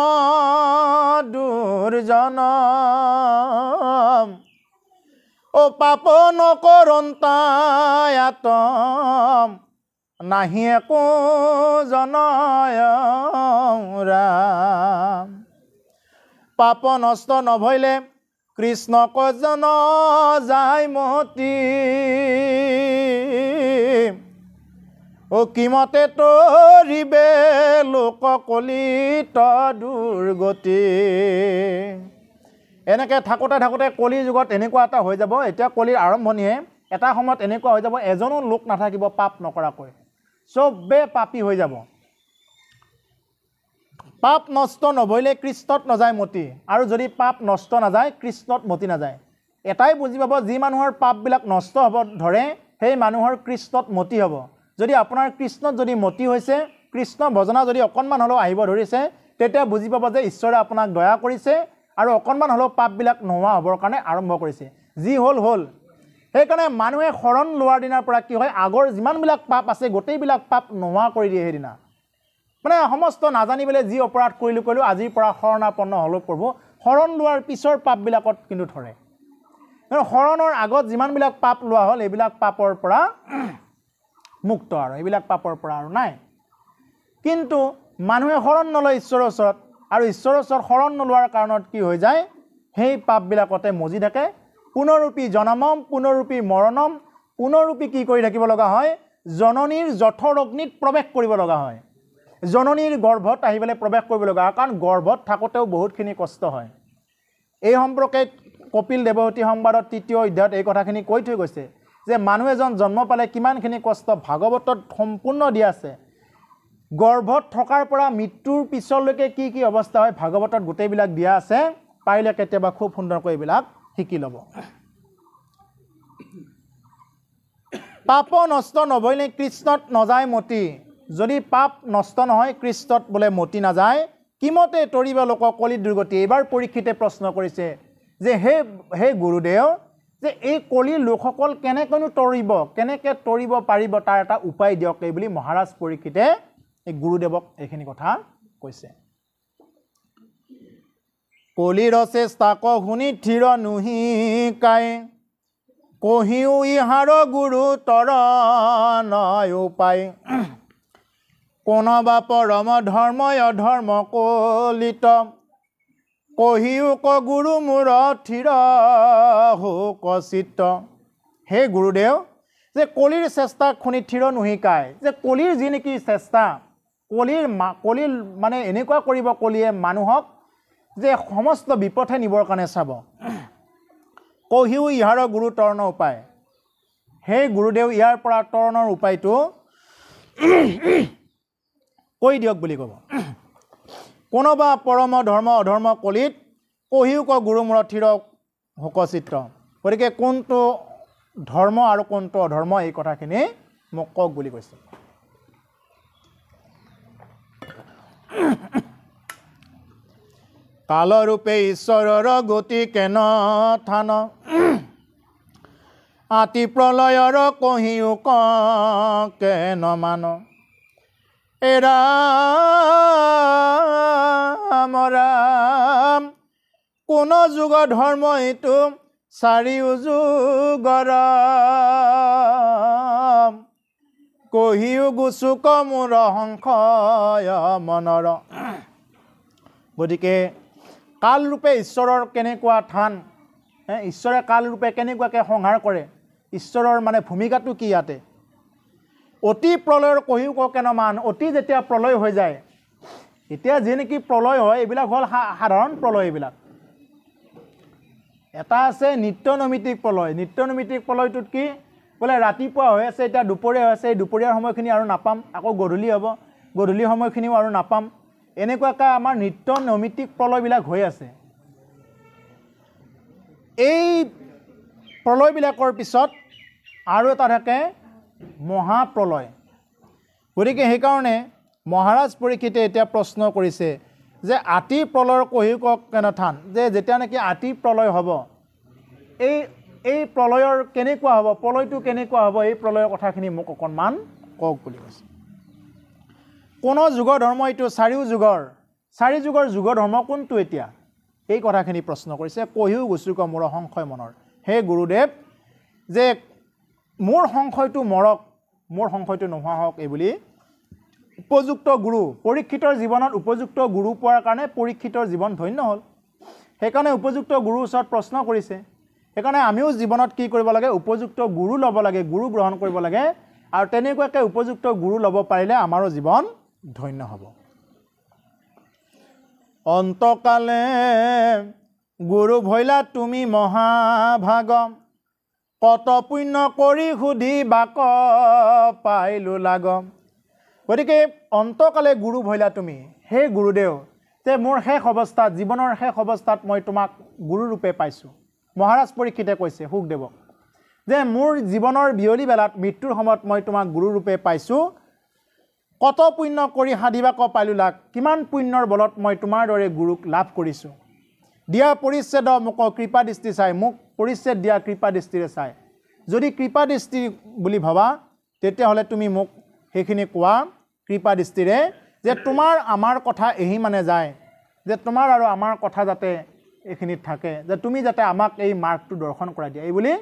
দুৰ্জন, ও পাপ নকৰন্তায়াত নাহি একো জনয় ৰাম। পাপ নষ্ট নভৈলে কৃষ্ণ কজন যায় মতি, ও কিমতে তৰিবে লোক কলিত দুৰ্গতি। এনেকৈ থাকোঁতে থাকোঁতে কলি যুগত এনেকুৱা এটা হৈ যাব, এতিয়া কলিৰ আৰম্ভণিহে, এটা সময়ত এনেকুৱা হৈ যাব এজনো লোক নাথাকিব পাপ নকৰাকৈ, চবে পাপী হৈ যাব। পাপ নষ্ট নভৈলে কৃষ্ণত নাযায় মতি। আৰু যদি পাপ নষ্ট নাযায়, কৃষ্ণত মতি নাযায়। এটাই বুজি পাব, যি মানুহৰ পাপবিলাক নষ্ট হ'ব ধৰে সেই মানুহৰ কৃষ্ণত মতি হ'ব। যদি আপোনাৰ কৃষ্ণত যদি মতি হৈছে, কৃষ্ণ ভজনা যদি অকণমান হ'লেও আহিব ধৰিছে, তেতিয়া বুজি পাব যে ঈশ্বৰে আপোনাক দয়া কৰিছে আৰু অকণমান হ'লেও পাপবিলাক নোহোৱা হ'বৰ কাৰণে আৰম্ভ কৰিছে। যি হ'ল হ'ল। সেইকাৰণে মানুহে শৰণ লোৱাৰ দিনাৰ পৰা কি হয়, আগৰ যিমানবিলাক পাপ আছে গোটেইবিলাক পাপ নোহোৱা কৰি দিয়ে সেইদিনা। মানে সমস্ত নাজানি পেলাই যি অপৰাধ কৰিলোঁ আজিৰ পৰা শৰণাপন্ন হ'লোঁ প্ৰভু, শৰণ লোৱাৰ পিছৰ পাপবিলাকত কিন্তু ধৰে। কিন্তু শৰণৰ আগত যিমানবিলাক পাপ লোৱা হ'ল এইবিলাক পাপৰ পৰা মুক্ত, আৰু এইবিলাক পাপৰ পৰা আৰু নাই। কিন্তু মানুহে শৰণ নলয় ঈশ্বৰৰ ওচৰত, আৰু ঈশ্বৰৰ ওচৰত শৰণ নোলোৱাৰ কাৰণত কি হৈ যায়, সেই পাপবিলাকতে মজি থাকে। পুনৰূপী জনমম পুনৰূপী মৰণম, পুনৰূপী কি কৰি থাকিব লগা হয়, জননীৰ জঠৰ অগ্নিত প্ৰৱেশ কৰিব লগা হয়। জননীৰ গৰ্ভত আহি পেলাই প্ৰৱেশ কৰিব লগা হয়, কাৰণ গৰ্ভত থাকোঁতেও বহুতখিনি কষ্ট হয়। এই সম্পৰ্কে কপিল দেৱহতী সংবাদত 3য় অধ্যায়ত এই কথাখিনি কৈ থৈ গৈছে যে মানুহ এজন জন্ম পালে কিমানখিনি কষ্ট ভাগৱতত সম্পূৰ্ণ দিয়া আছে। গৰ্ভত থকাৰ পৰা মৃত্যুৰ পিছলৈকে কি কি অৱস্থা হয় ভাগৱতত গোটেইবিলাক দিয়া আছে। পাৰিলে কেতিয়াবা খুব সুন্দৰকৈ এইবিলাক শিকি ল'ব। পাপ নষ্ট নভৈলে কৃষ্ণত নযায় মতি। যদি পাপ নষ্ট নহয়, কৃষ্ণত বোলে মতি নাযায়, কিমতে তৰিব লোক কলি দুৰ্গতি। এইবাৰ পৰীক্ষিতে প্ৰশ্ন কৰিছে যে হে গুৰুদেৱ, যে এই কলিৰ লোকসকল কেনেকৈনো কেনেকৈ তৰিব পাৰিব, তাৰ এটা উপায় দিয়ক, এই বুলি মহাৰাজ পৰীক্ষিতে এই গুৰুদেৱক এইখিনি কথা কৈছে। কলিৰ চেষ্টাক শুনি থিৰ নুহিকাই, কহিও ইহাৰ গুৰু তৰ নয় উপায়। কোনবা পৰম ধৰ্ময় অধৰ্ম কলিত, কহিও ক গুৰু মূৰ থিৰ হোক চিত্ত। হে গুৰুদেৱ, যে কলিৰ চেষ্টা শুনি থিৰ নুহিকায়, যে কলিৰ যি নেকি চেষ্টা, কলিৰ মানে এনেকুৱা কৰিব কলিয়ে মানুহক যে সমস্ত বিপথে নিবৰ কাৰণে চাব। কহিও ইহাৰ গুৰু তৰণ উপায়, হে গুৰুদেৱ ইয়াৰ পৰা তৰণৰ উপায়টো কৈ দিয়ক বুলি ক'ব। কোনোবা পৰম ধৰ্ম অধৰ্ম কলিত, কহিও ক গুৰু মূৰত থিৰ হোক চিত্ত। গতিকে কোনটো ধৰ্ম আৰু কোনটো অধৰ্ম, এই কথাখিনি মোক কওক বুলি কৈছে। কালৰূপে ঈশ্বৰৰ গতি কেন থান, আতি প্ৰলয়ৰ কহিও ক কেন মান। ৰাম ৰাম কোন যুগ ধৰ্ম এইটো, চাৰিও যুগৰ কহিও গুচুক মোৰ সংশয় মনৰ। গতিকে কালৰূপে ঈশ্বৰৰ কেনেকুৱা থান, ঈশ্বৰে কালৰূপে কেনেকুৱাকৈ সংহাৰ কৰে, ঈশ্বৰৰ মানে ভূমিকাটো কি ইয়াতে। অতি প্ৰলয়ৰ কহিও ক কেন মান, অতি যেতিয়া প্ৰলয় হৈ যায়, এতিয়া যি নেকি প্ৰলয় হয় এইবিলাক হ'ল সাধাৰণ প্ৰলয়। এইবিলাক এটা আছে নিত্য নৈমিত্তিক প্ৰলয়। নিত্য নৈমিত্তিক প্ৰলয়টোত কি বোলে, ৰাতিপুৱা হৈ আছে, এতিয়া দুপৰীয়া হৈ আছে, এই দুপৰীয়াৰ সময়খিনি আৰু নাপাম, আকৌ গধূলি হ'ব, গধূলি সময়খিনিও আৰু নাপাম। এনেকুৱাকৈ আমাৰ নিত্য নৈমিত্তিক প্ৰলয়বিলাক হৈ আছে। এই প্ৰলয়বিলাকৰ পিছত আৰু এটা থাকে মহাপ্ৰলয়। গতিকে সেইকাৰণে মহাৰাজ পৰীক্ষিতে এতিয়া প্ৰশ্ন কৰিছে যে আতি প্ৰলয়ৰ কহিও ক কেন থান, যে যেতিয়া নেকি আতি প্ৰলয় হ'ব, এই প্ৰলয়ৰ কেনেকুৱা হ'ব, প্ৰলয়টো কেনেকুৱা হ'ব, এই প্ৰলয়ৰ কথাখিনি মোক অকণমান কওক বুলি কৈছে। কোন যুগৰ ধৰ্ম এইটো, চাৰিও যুগৰ, চাৰি যুগৰ যুগ ধৰ্ম কোনটো এতিয়া, এই কথাখিনি প্ৰশ্ন কৰিছে। কহিও গুচুক মোৰ সংশয় মনৰ। হে গুৰুদেৱ, যে মোৰ সংশয়টো মৰক, মোৰ সংশয়টো নোহোৱা হওক, এই বুলি উপযুক্ত গুৰু, পৰীক্ষিতৰ জীৱনত উপযুক্ত গুৰু পোৱাৰ কাৰণে পৰীক্ষিতৰ জীৱন ধন্য হ'ল। সেইকাৰণে উপযুক্ত গুৰুৰ ওচৰত প্ৰশ্ন কৰিছে। সেইকাৰণে আমিও জীৱনত কি কৰিব লাগে, উপযুক্ত গুৰু ল'ব লাগে, গুৰু গ্ৰহণ কৰিব লাগে, আৰু তেনেকুৱাকৈ উপযুক্ত গুৰু ল'ব পাৰিলে আমাৰো জীৱন ধন্য হ'ব। অন্তকালে গুৰু ভৈলা তুমি মহাভাগ, কত পুণ্য কৰি সুধি বাক পাইলো লাগ। গতিকে অন্তকালে গুৰু ভৈলা তুমি, হে গুৰুদেৱ, যে মোৰ শেষ অৱস্থাত, জীৱনৰ শেষ অৱস্থাত মই তোমাক গুৰুৰূপে পাইছোঁ। মহাৰাজ পৰীক্ষিতে কৈছে শুকদেৱক যে মোৰ জীৱনৰ বিয়লি বেলাত, মৃত্যুৰ সময়ত মই তোমাক গুৰুৰূপে পাইছোঁ। কত পুণ্য কৰি সাধিবাক পাইলো লাগ, কিমান পুণ্যৰ বলত মই তোমাৰ দৰে গুৰুক লাভ কৰিছোঁ। দিয়া পৰিচ্ছেদ মোক কৃপা দৃষ্টি চাই, মোক পৰিচ্ছেদ দিয়া কৃপা দৃষ্টিৰে চাই। যদি কৃপা দৃষ্টি বুলি ভাবা, তেতিয়াহ'লে তুমি মোক সেইখিনি কোৱা কৃপা দৃষ্টিৰে, যে তোমাৰ আমাৰ কথা এহি মানে যায়, যে তোমাৰ আৰু আমাৰ কথা যাতে এইখিনিত থাকে, যে তুমি যাতে আমাক এই মাৰ্গটো দৰ্শন কৰাই দিয়া। এই বুলি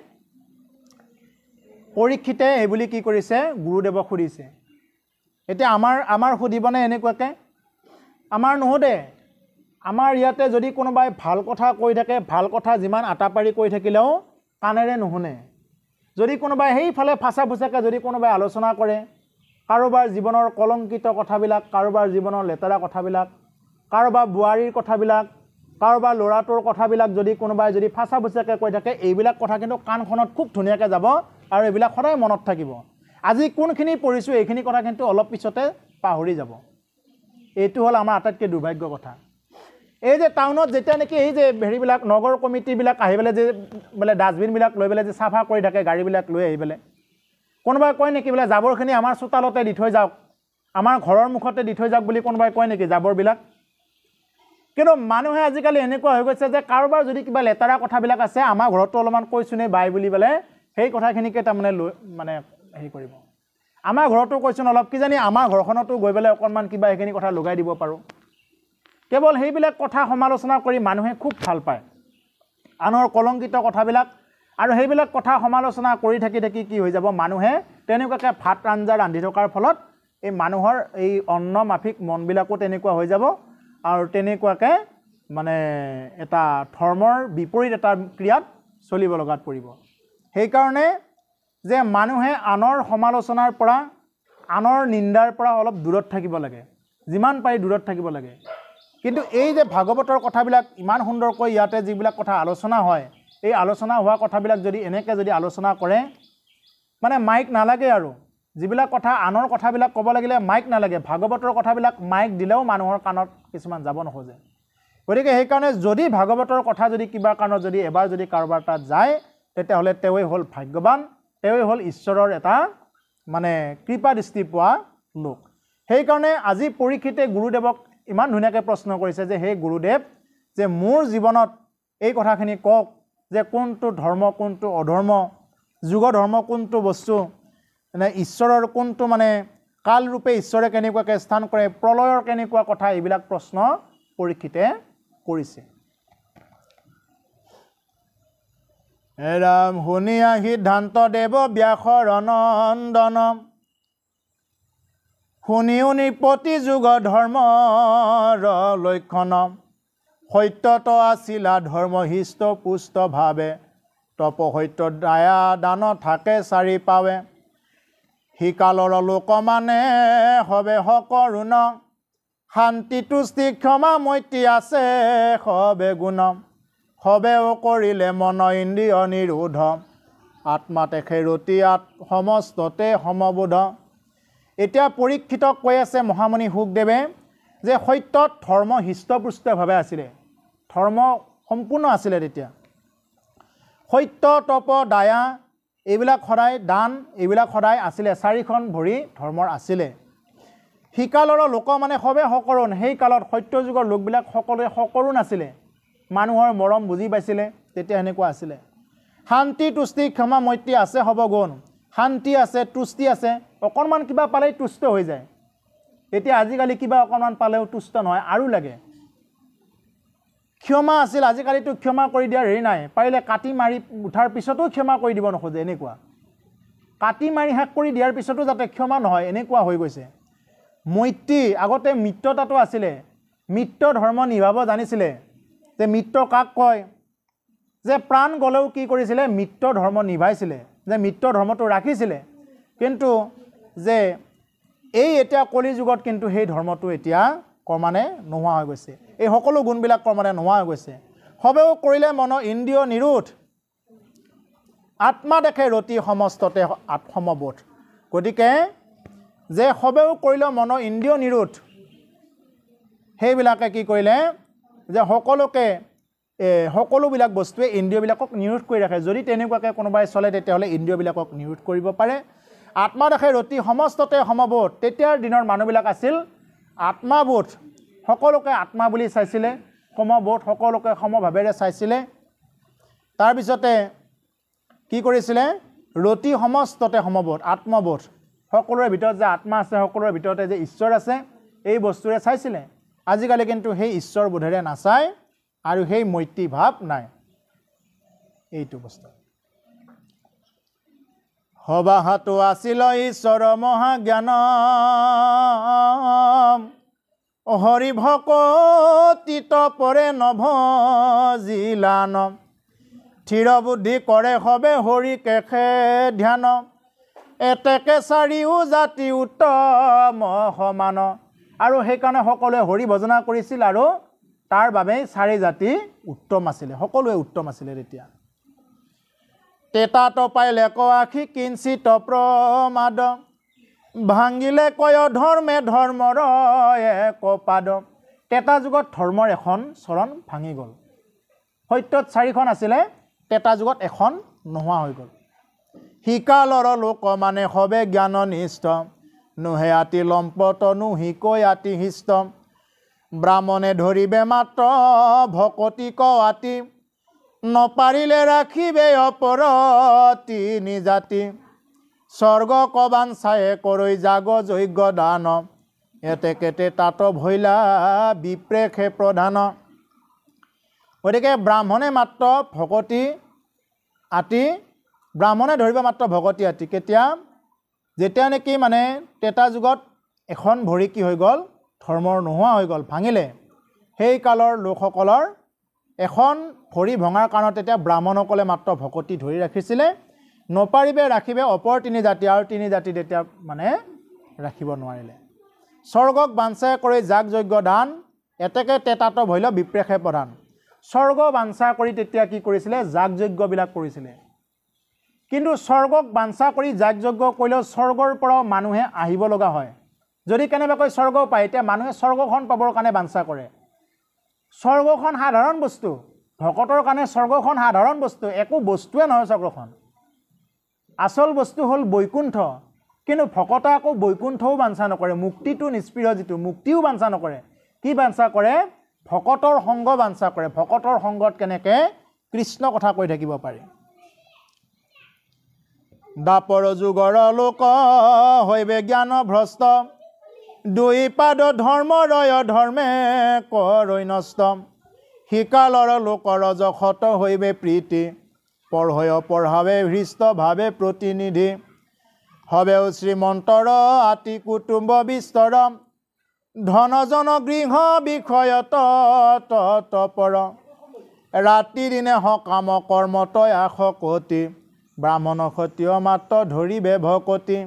পৰীক্ষিতে এই বুলি কি কৰিছে, গুৰুদেৱক সুধিছে। এতিয়া আমাৰ সুধিবনে এনেকুৱাকৈ? আমাৰ নুসুধে। আমাৰ ইয়াতে যদি কোনোবাই ভাল কথা কৈ থাকে, ভাল কথা যিমান আটাপাৰি কৈ থাকিলেও কাণেৰে নুশুনে। যদি কোনোবাই সেইফালে ফাঁচা ফুচাকৈ যদি কোনোবাই আলোচনা কৰে, কাৰোবাৰ জীৱনৰ কলংকিত কথাবিলাক, কাৰোবাৰ জীৱনৰ লেতেৰা কথাবিলাক, কাৰোবাৰ বোৱাৰীৰ কথাবিলাক, কাৰোবাৰ ল'ৰাটোৰ কথাবিলাক যদি কোনোবাই যদি ফাঁচা ফুচাকৈ কৈ থাকে, এইবিলাক কথা কিন্তু কাণখনত খুব ধুনীয়াকৈ যাব আৰু এইবিলাক সদায় মনত থাকিব। আজি কোনখিনি পঢ়িছোঁ এইখিনি কথা কিন্তু অলপ পিছতে পাহৰি যাব। এইটো হ'ল আমাৰ আটাইতকৈ দুৰ্ভাগ্য কথা। এই যে টাউনত যেতিয়া নেকি এই যে হেৰিবিলাক নগৰ কমিটিবিলাক আহি পেলাই যে বোলে ডাষ্টবিনবিলাক লৈ পেলাই যে চাফা কৰি থাকে, গাড়ীবিলাক লৈ আহি পেলাই, কোনোবাই কয় নেকি বোলে জাবৰখিনি আমাৰ চোতালতে দি থৈ যাওক, আমাৰ ঘৰৰ মুখতে দি থৈ যাওক বুলি কোনোবাই কয় নেকি জাবৰবিলাক? কিন্তু মানুহে আজিকালি এনেকুৱা হৈ গৈছে যে কাৰোবাৰ যদি কিবা লেতেৰা কথাবিলাক আছে আমাৰ ঘৰতো অলপমান কৈছোনে বাই বুলি বলে সেই কথাখিনিকে তাৰমানে মানে হেৰি কৰিব আমাৰ ঘৰতো কৈছোন অলপ কি জানি আমাৰ ঘৰখনতো গৈ পেলাই অকণমান কিবা এইখিনি কথা লগাই দিব পাৰোঁ কেৱল সেইবিলাক কথা সমালোচনা কৰি মানুহে খুব ভাল পায় আনৰ কলংকিত কথাবিলাক আৰু সেইবিলাক কথা সমালোচনা কৰি থাকি কি হৈ যাব মানুহে তেনেকুৱাকৈ ভাত আঞ্জা ৰান্ধি থকাৰ ফলত এই মানুহৰ এই অন্ন মাফিক মনবিলাকো তেনেকুৱা হৈ যাব আৰু তেনেকুৱাকৈ মানে এটা ধৰ্মৰ বিপৰীত এটা ক্ৰিয়াত চলিব লগাত পৰিব সেইকাৰণে যে মানুহে আনৰ সমালোচনাৰ পৰা আনৰ নিন্দাৰ পৰা অলপ দূৰত থাকিব লাগে যিমান পাৰি দূৰত থাকিব লাগে কিন্তু এই যে ভাগৱতৰ কথাবিলাক ইমান সুন্দৰকৈ ইয়াতে যিবিলাক কথা আলোচনা হয় এই আলোচনা হোৱা কথাবিলাক যদি এনেকৈ যদি আলোচনা কৰে মানে মাইক নালাগে আৰু যিবিলাক কথা আনৰ কথাবিলাক ক'ব লাগিলে মাইক নালাগে ভাগৱতৰ কথাবিলাক মাইক দিলেও মানুহৰ কাণত কিছুমান যাব নোখোজে গতিকে সেইকাৰণে যদি ভাগৱতৰ কথা যদি কিবা কাৰণত যদি এবাৰ যদি কাৰোবাৰ তাত যায় তেতিয়াহ'লে তেওঁই হ'ল ভাগ্যৱান তেওঁই হ'ল ঈশ্বৰৰ এটা মানে কৃপা দৃষ্টি পোৱা লোক সেইকাৰণে আজি পৰীক্ষিতে গুৰুদেৱক ইমান ধুনীয়াকৈ প্ৰশ্ন কৰিছে যে হে গুৰুদেৱ যে মোৰ জীৱনত এই কথাখিনি কওক যে কোনটো ধৰ্ম কোনটো অধৰ্ম যুগ ধৰ্ম কোনটো বস্তু মানে ঈশ্বৰৰ কোনটো মানে কালৰূপে ঈশ্বৰে কেনেকুৱাকৈ স্থান কৰে প্ৰলয়ৰ কেনেকুৱা কথা এইবিলাক প্ৰশ্ন পৰীক্ষিতে কৰিছে ৰাম শুনিয়া সিদ্ধান্ত দেৱ ব্যাসৰণন্দন শুনিও নিপতি যুগ ধৰ্মৰ লক্ষণ সত্যত আছিলা ধৰ্ম হিষ্ট পুষ্ট ভাৱে তপ সত্য দায়া দান থাকে চাৰি পাৱে সিকালৰ লোকমানে হবে সকৰুণ শান্তি তুষ্টি ক্ষমা মৈত্ৰী আছে সবে গুণ সবেও কৰিলে মন ইন্দ্ৰিয় নিৰোধ আত্মাতে খেৰতি সমস্ততে সমবোধ এতিয়া পৰীক্ষিতক কৈ আছে মহামণি শুকদেৱে যে সত্যত ধৰ্ম হৃষ্টপুষ্টভাৱে আছিলে ধৰ্ম সম্পূৰ্ণ আছিলে তেতিয়া সত্য তপ দায়া এইবিলাক সদায় দান এইবিলাক সদায় আছিলে চাৰিখন ভৰি ধৰ্মৰ আছিলে সিকালৰ লোক মানে সবে সকৰুণ সেই কালত সত্য যুগৰ লোকবিলাক সকলোৱে সকৰুণ আছিলে মানুহৰ মৰম বুজি পাইছিলে তেতিয়া এনেকুৱা আছিলে শান্তি তুষ্টি ক্ষমা মৈত্ৰী আছে হ'ব গুণ শান্তি আছে তুষ্টি আছে অকণমান কিবা পালেই তুষ্ট হৈ যায় এতিয়া আজিকালি কিবা অকণমান পালেও তুষ্ট নহয় আৰু লাগে ক্ষমা আছিল আজিকালিতো ক্ষমা কৰি দিয়াৰ হেৰি নাই পাৰিলে কাটি মাৰি উঠাৰ পিছতো ক্ষমা কৰি দিব নোখোজে এনেকুৱা কাটি মাৰি শেষ কৰি দিয়াৰ পিছতো যাতে ক্ষমা নহয় এনেকুৱা হৈ গৈছে মৈত্ৰী আগতে মিত্ৰতাটো আছিলে মিত্ৰ ধৰ্ম নিভাব জানিছিলে যে মিত্ৰ কাক কয় যে প্ৰাণ গলেও কি কৰিছিলে মিত্ৰ ধৰ্ম নিভাইছিলে যে মিত্ৰ ধৰ্মটো ৰাখিছিলে কিন্তু যে এই এতিয়া কলি যুগত কিন্তু সেই ধৰ্মটো এতিয়া ক্ৰমানে নোহোৱা হৈ গৈছে এই সকলো গুণবিলাক ক্ৰমানে নোহোৱা হৈ গৈছে সবেও কৰিলে মন ইন্দ্ৰিয় নিৰোধ আত্মা দেখে ৰতি সমস্ততে সমবোধ গতিকে যে সবেও কৰিলে মন ইন্দ্ৰিয় নিৰোধ সেইবিলাকে কি কৰিলে যে সকলোকে সকলোবিলাক বস্তুৱে ইন্দ্ৰিয়বিলাকক নিৰোধ কৰি ৰাখে যদি তেনেকুৱাকৈ কোনোবাই চলে তেতিয়াহ'লে ইন্দ্ৰিয়বিলাকক নিৰোধ কৰিব পাৰে আত্মা দেখে ৰতি সমস্ততে সমবোধ তেতিয়াৰ দিনৰ মানুহবিলাক আছিল আত্মাবোধ সকলোকে আত্মা বুলি চাইছিলে সমবোধ সকলোকে সমভাৱেৰে চাইছিলে তাৰপিছতে কি কৰিছিলে ৰতি সমস্ততে সমবোধ আত্মবোধ সকলোৰে ভিতৰত যে আত্মা আছে সকলোৰে ভিতৰতে যে ঈশ্বৰ আছে এই বস্তুৰে চাইছিলে আজিকালি কিন্তু সেই ঈশ্বৰ বোধেৰে নাচায় আৰু সেই মৈত্ৰী ভাৱ নাই এইটো বস্তু সবাহাতো আছিল ঈশ্বৰ মহাজ্ঞান হৰি ভকতিত পৰে নভজিলান থিৰ বুদ্ধি কৰে সবে হৰি কেশে ধ্যান এতেকে চাৰিও জাতি উত্তম সমান আৰু সেইকাৰণে সকলোৱে হৰি ভজনা কৰিছিল আৰু তাৰ বাবে চাৰি জাতি উত্তম আছিলে সকলোৱে উত্তম আছিলে তেতিয়া তেতাত পাইলে কআখি কিঞ্চিত প্ৰমাদ ভাঙিলে কয় ধৰ্মে ধৰ্মৰ এক পাদ তেতা যুগত ধৰ্মৰ এখন চৰণ ভাঙি গ'ল সত্যত চাৰিখন আছিলে তেতা যুগত এখন নোহোৱা হৈ গ'ল সিকালৰ লোক মানে সবে জ্ঞান নিষ্ঠ নোহে আতি লম্পট নোহিকৈ আতি হিষ্ট ব্ৰাহ্মণে ধৰিবে মাত্ৰ ভকতি কৱাতি নপাৰিলে ৰাখিবে অপৰতি নিজাতি স্বৰ্গ কবান চায়ে কৰৈ জাগ যজ্ঞ দান এতেকেতে তাত ভৈলা বিপ্ৰেষে প্ৰধান গতিকে ব্ৰাহ্মণে মাত্ৰ ভকতি আতি ব্ৰাহ্মণে ধৰিব মাত্ৰ ভকতি আতি কেতিয়া যেতিয়া নেকি মানে তেতা যুগত এখন ভৰি কি হৈ গ'ল ধৰ্মৰ নোহোৱা হৈ গ'ল ভাঙিলে সেই কালৰ লোকসকলৰ এখন ভৰি ভঙাৰ কাৰণত তেতিয়া ব্ৰাহ্মণসকলে মাত্ৰ ভকতি ধৰি ৰাখিছিলে নপাৰিবে ৰাখিবে অপৰ তিনি জাতি আৰু তিনি জাতি তেতিয়া মানে ৰাখিব নোৱাৰিলে স্বৰ্গক বাঞ্ছা কৰি যাগ যজ্ঞ দান এতেকে তেতাত ভৈল বিপ্ৰেষে প্ৰধান স্বৰ্গ বাঞ্ছা কৰি তেতিয়া কি কৰিছিলে যাগ যজ্ঞবিলাক কৰিছিলে কিন্তু স্বৰ্গক বাঞ্ছা কৰি যাগ যজ্ঞ কৰিলেও স্বৰ্গৰ পৰা মানুহে আহিব লগা হয় যদি কেনেবাকৈ স্বৰ্গ পায় এতিয়া মানুহে স্বৰ্গখন পাবৰ কাৰণে বাঞ্ছা কৰে স্বৰ্গখন সাধাৰণ বস্তু ভকতৰ কাৰণে স্বৰ্গখন সাধাৰণ বস্তু একো বস্তুৱে নহয় স্বৰ্গখন আসল বস্তু হ'ল বৈকুণ্ঠ কিন্তু ভকতা আকৌ বৈকুণ্ঠও বাঞ্ছা নকৰে মুক্তিটো নিষ্পৃহ যিটো মুক্তিও বাঞ্ছা নকৰে কি বাঞ্ছা কৰে ভকতৰ সংগ বাঞ্ছা কৰে ভকতৰ সংগত কেনেকে কৃষ্ণ কথা কৈ থাকিব পাৰে দাপৰ যুগৰ লোক হৈবে জ্ঞান ভ্ৰষ্ট দুই পাদ ধৰ্মৰয় ধৰ্মে কৰৈ নষ্ট শিকালৰ লোকৰ যশত হৈবে প্ৰীতি পঢ়য় পঢ়াবে হৃষ্ট ভাৱে প্ৰতিনিধি হবেও শ্ৰীমন্তৰ আতি কুটুম্ব বিস্তৰ ধনজন গৃহ বিষয়ত তপৰ ৰাতি দিনে সকাম কৰ্ম তয় আশকতি ব্ৰাহ্মণ ক্ষত্ৰিয় মাত্ৰ ধৰিবে ভকতি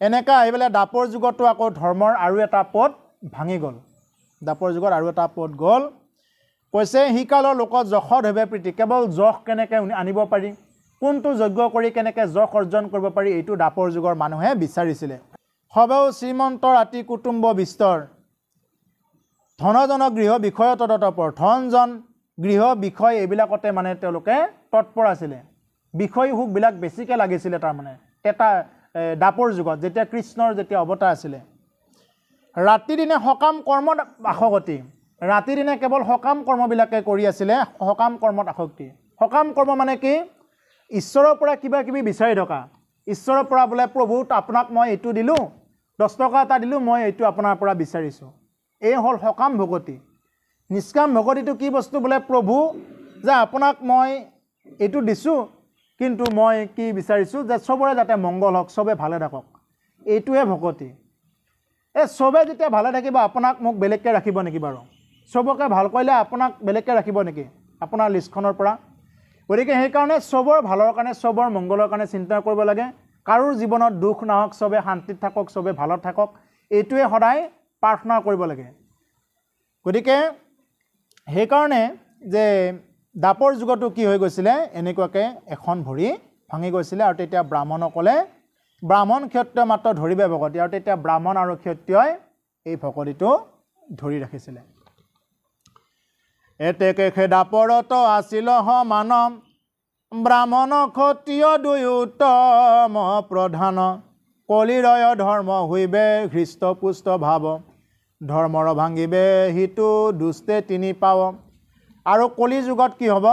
এনেকা আহি পেলাই দাপৰ যুগতো আকৌ ধৰ্মৰ আৰু এটা পদ ভাঙি গ'ল দাপৰ যুগত আৰু এটা পদ গ'ল কৈছে শিকালৰ লোকত যশত হবে প্ৰীতি কেৱল যশ কেনেকৈ আনিব পাৰি কোনটো যজ্ঞ কৰি কেনেকৈ যশ অৰ্জন কৰিব পাৰি এইটো দাপৰ যুগৰ মানুহে বিচাৰিছিলে হবেও শ্ৰীমন্তৰ আতি কুটুম্ব বিস্তৰ ধনজন গৃহ বিষয়ত তৎপৰ ধনজন গৃহ বিষয় এইবিলাকতে মানে তেওঁলোকে তৎপৰ আছিলে বিষয় সুখবিলাক বেছিকৈ লাগিছিলে তাৰমানে এটা দাপৰ যুগত যেতিয়া কৃষ্ণৰ যেতিয়া অৱতাৰ আছিলে ৰাতি দিনে সকাম কৰ্মত আশকতি ৰাতি দিনে কেৱল সকাম কৰ্মবিলাকে কৰি আছিলে সকাম কৰ্মত আসক্তি সকাম কৰ্ম মানে কি ঈশ্বৰৰ পৰা কিবা কিবি বিচাৰি থকা ঈশ্বৰৰ পৰা বোলে প্ৰভু আপোনাক মই এইটো দিলোঁ 10 টকা এটা দিলোঁ মই এইটো আপোনাৰ পৰা বিচাৰিছোঁ এই হ'ল সকাম ভকতি নিষ্কাম ভকতিটো কি বস্তু বোলে প্ৰভু যে আপোনাক মই এইটো দিছোঁ কিন্তু মই কি বিচাৰিছোঁ যে চবৰে যাতে মংগল হওক চবে ভালে থাকক এইটোৱে ভকতি এই চবে যেতিয়া ভালে থাকিব আপোনাক মোক বেলেগকৈ ৰাখিব নেকি বাৰু চবকে ভাল কৰিলে আপোনাক বেলেগকৈ ৰাখিব নেকি আপোনাৰ লিষ্টখনৰ পৰা গতিকে সেইকাৰণে চবৰ ভালৰ কাৰণে চবৰ মংগলৰ কাৰণে চিন্তা কৰিব লাগে কাৰোৰ জীৱনত দুখ নাহক চবে শান্তিত থাকক চবে ভালত থাকক এইটোৱে সদায় প্ৰাৰ্থনা কৰিব লাগে গতিকে সেইকাৰণে যে দাপৰ যুগতো কি হৈ গৈছিলে এনেকুৱাকৈ এখন ভৰি ভাঙি গৈছিলে আৰু তেতিয়া ব্ৰাহ্মণসকলে ব্ৰাহ্মণ ক্ষত্ৰিয় মাত্ৰ ধৰিবে ভকতি আৰু তেতিয়া ব্ৰাহ্মণ আৰু ক্ষত্ৰিয়ই এই ভকতিটো ধৰি ৰাখিছিলে এতেকে দাপৰত আছিল সমান ব্ৰাহ্মণ ক্ষত্ৰিয় দুই উত্তম প্ৰধান কলিৰয় ধৰ্ম হৈবে হৃষ্টপুষ্ট ভাৱ ধৰ্মৰ ভাঙিবে হিতু দুষ্টে তিনি পাৱ আৰু কলি যুগত কি হ'ব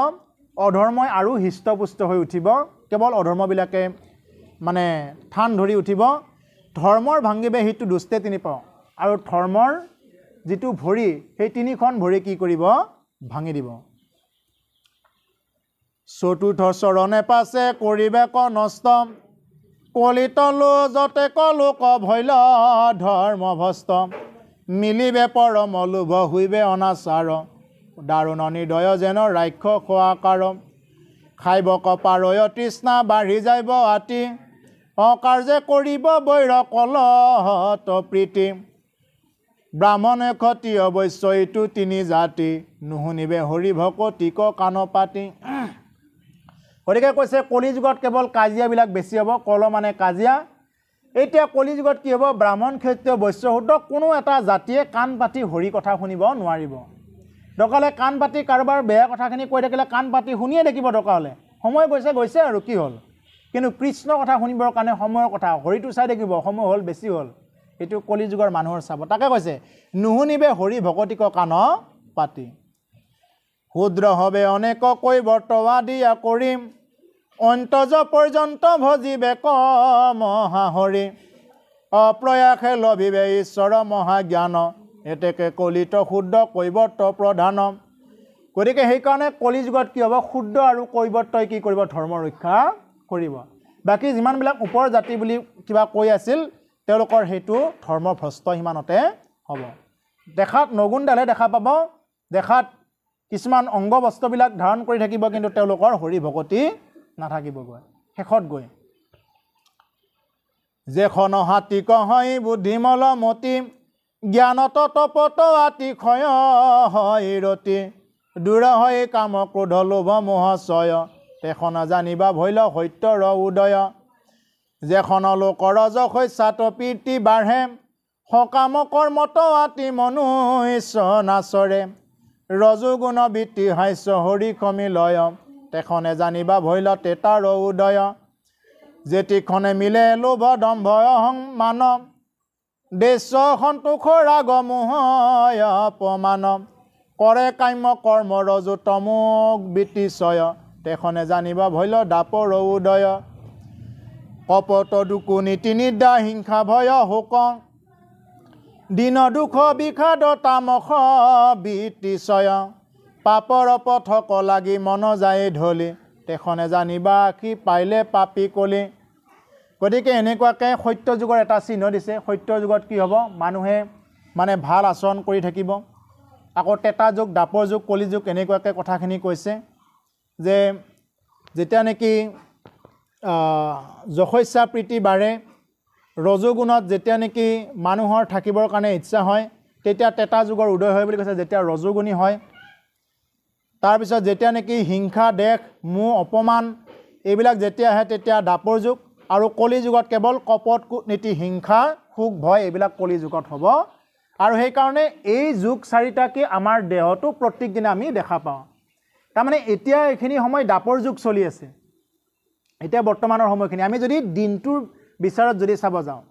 অধৰ্মই আৰু হৃষ্টপুষ্ট হৈ উঠিব কেৱল অধৰ্মবিলাকে মানে থান ধৰি উঠিব ধৰ্মৰ ভাঙিবে হিতু দুষ্টে তিনি পাৱ আৰু ধৰ্মৰ যিটো ভৰি সেই তিনিখন ভৰি কি কৰিব ভাঙি দিব চতুৰ্থ চৰণে পাছে কৰিবে ক নষ্ট কলিতলো যতে কলোক ভৈল ধৰ্ম ভস্ত মিলিবে পৰম লোভ হৈবে অনাচাৰ দাৰুণ নিৰ্দয় যেন ৰাক্ষস খোৱাকাৰ খাইব কপাৰয় তৃষ্ণা বাঢ়ি যাইব আতি অকাৰ্যে কৰিব বৈৰ কলহত প্ৰীতি ব্ৰাহ্মণে ক্ষত্ৰিয় বৈশ্য এইটো তিনি জাতি নুশুনিবে হৰি ভকতিক কাণ পাতি গতিকে কৈছে কলি যুগত কেৱল কাজিয়াবিলাক বেছি হ'ব কল মানে কাজিয়া এতিয়া কলি যুগত কি হ'ব ব্ৰাহ্মণ ক্ষত্ৰিয় বৈশ্য শুদ্ধ কোনো এটা জাতিয়ে কাণ পাতি হৰি কথা শুনিব নোৱাৰিব দৰকালে কাণ পাতি কাৰোবাৰ বেয়া কথাখিনি কৈ থাকিলে কাণ পাতি শুনিয়ে থাকিব দৰকাৰ হ'লে সময় গৈছে আৰু কি হ'ল কিন্তু কৃষ্ণ কথা শুনিবৰ কাৰণে সময়ৰ কথা হৰিটো চাই থাকিব সময় হ'ল বেছি হ'ল এইটো কলিযুগৰ মানুহৰ চাব তাকে কৈছে নুশুনিবে হৰি ভকতিক কাণ পাতি ক্ষুদ্ৰ হবে অনেক কৈবৰ্তৱা দিয়া কৰিম অন্তজ পৰ্যন্ত ভজিবে মহাহৰি অপ্ৰয়াসে লভিবে ঈশ্বৰ মহাজ্ঞান এতেকে কলিত শুদ্ধ কৈবৰ্ত প্ৰধান গতিকে সেইকাৰণে কলিযুগত কি হ'ব শুদ্ধ আৰু কৈবৰ্তই কি কৰিব ধৰ্ম ৰক্ষা কৰিব বাকী যিমানবিলাক ওপৰ জাতি বুলি কিবা কৈ আছিল তেওঁলোকৰ হেতু ধৰ্মভ্ৰষ্ট হিমানতে হ'ব দেখাত নগুণডালে দেখা পাব দেখাত কিছুমান অংগ বস্তুবিলাক ধাৰণ কৰি থাকিব কিন্তু তেওঁলোকৰ হৰি ভকতি নাথাকিবগৈ শেষত গৈ যেখন হাতী কহই বুদ্ধিমল মতি জ্ঞানত তপত আতি ক্ষয় হয় ৰতি দূৰ হয় কাম ক্ৰোধ লোভ মোহ ছয় তেখন জানিবা ভৈল সত্যৰ উদয় যেখন লোকৰ যশস্যাত প্ৰীতি বাঢ়ে সকাম কৰ্মত আতি মনুষ্য নাচৰে ৰজুগুণ বৃত্তি হাস্য হৰি কমিলয় তেখনে জানিবা ভৈল তেতাৰ উদয় যেতিখনে মিলে লোভ দম্ভ অহংমান দেশ সন্তোষ ৰাগ মোহ অপমান কৰে কাম্য কৰ্ম ৰজু তমোক বৃত্তিশয় তেখনে জানিবা ভৈল দাপৰ উদয় কপট দুকু নীতি নিদ্ৰা হিংসা ভয় শোক দিন দুখ বিষাদ তামস বৃত্তিশয় পাপৰ পথক লাগি মন যায় ঢলি তেখনে জানিবা কি পাইলে পাপী কলি গতিকে এনেকুৱাকৈ সত্য যুগৰ এটা চিহ্ন দিছে সত্য যুগত কি হ'ব মানুহে মানে ভাল আচৰণ কৰি থাকিব আকৌ তেতা যুগ দাপৰ যুগ কলি যুগ এনেকুৱাকৈ কথাখিনি কৈছে যে যেতিয়া নেকি যশস্যা প্ৰীতি বাঢ়ে ৰজুগুণত যেতিয়া নেকি মানুহৰ থাকিবৰ কাৰণে ইচ্ছা হয় তেতিয়া তেতা যুগৰ উদয় হয় বুলি কৈছে যেতিয়া ৰজুগুণী হয় তাৰপিছত যেতিয়া নেকি হিংসা দেশ মোহ অপমান এইবিলাক যেতিয়া আহে তেতিয়া দাপৰ যুগ আৰু কলি যুগত কেৱল কপট কূটনীতি হিংসা সুখ ভয় এইবিলাক কলি যুগত হ'ব আৰু সেইকাৰণে এই যুগ চাৰিটা কি আমাৰ দেহতো প্ৰত্যেক দিনে আমি দেখা পাওঁ তাৰমানে এতিয়া এইখিনি সময় দাপৰ যুগ চলি আছে এতিয়া বৰ্তমানৰ সময়খিনি আমি যদি দিনটোৰ বিচাৰত যদি চাব যাওঁ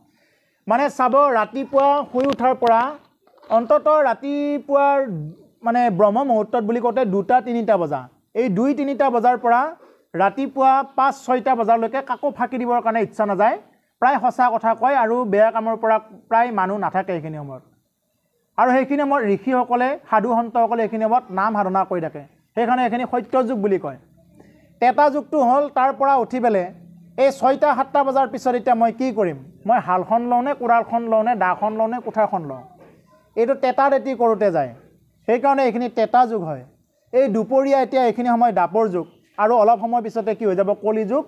মানে চাব ৰাতিপুৱা শুই উঠাৰ পৰা অন্ততঃ ৰাতিপুৱাৰ মানে ব্ৰহ্ম মুহূৰ্তত বুলি কওঁতে 2-3টা বজা এই 2-3টা বজাৰ পৰা ৰাতিপুৱা 5-6টা বজালৈকে কাকো ফাঁকি দিবৰ কাৰণে ইচ্ছা নাযায় প্ৰায় সঁচা কথা কয় আৰু বেয়া কামৰ পৰা প্ৰায় মানুহ নাথাকে এইখিনি সময়ত আৰু সেইখিনি সময়ত ঋষিসকলে সাধু সন্তসকলে এইখিনি সময়ত নাম সাধনা কৰি থাকে সেইকাৰণে এইখিনি সত্য যুগ বুলি কয় তেতা যুগটো হ'ল তাৰ পৰা উঠি পেলাই এই 6টা-7টা বজাৰ পিছত এতিয়া মই কি কৰিম মই হালখন লওঁ নে কোৰালখন লওঁ নে দাখন লওঁ নে কুঠাৰখন লওঁ এইটো তেতা ৰেতি কৰোঁতে যায় সেইকাৰণে এইখিনি তেতা যুগ হয় এই দুপৰীয়া এতিয়া এইখিনি সময় দাপৰ যুগ আৰু অলপ সময় পিছতে কি হৈ যাব কলি যুগ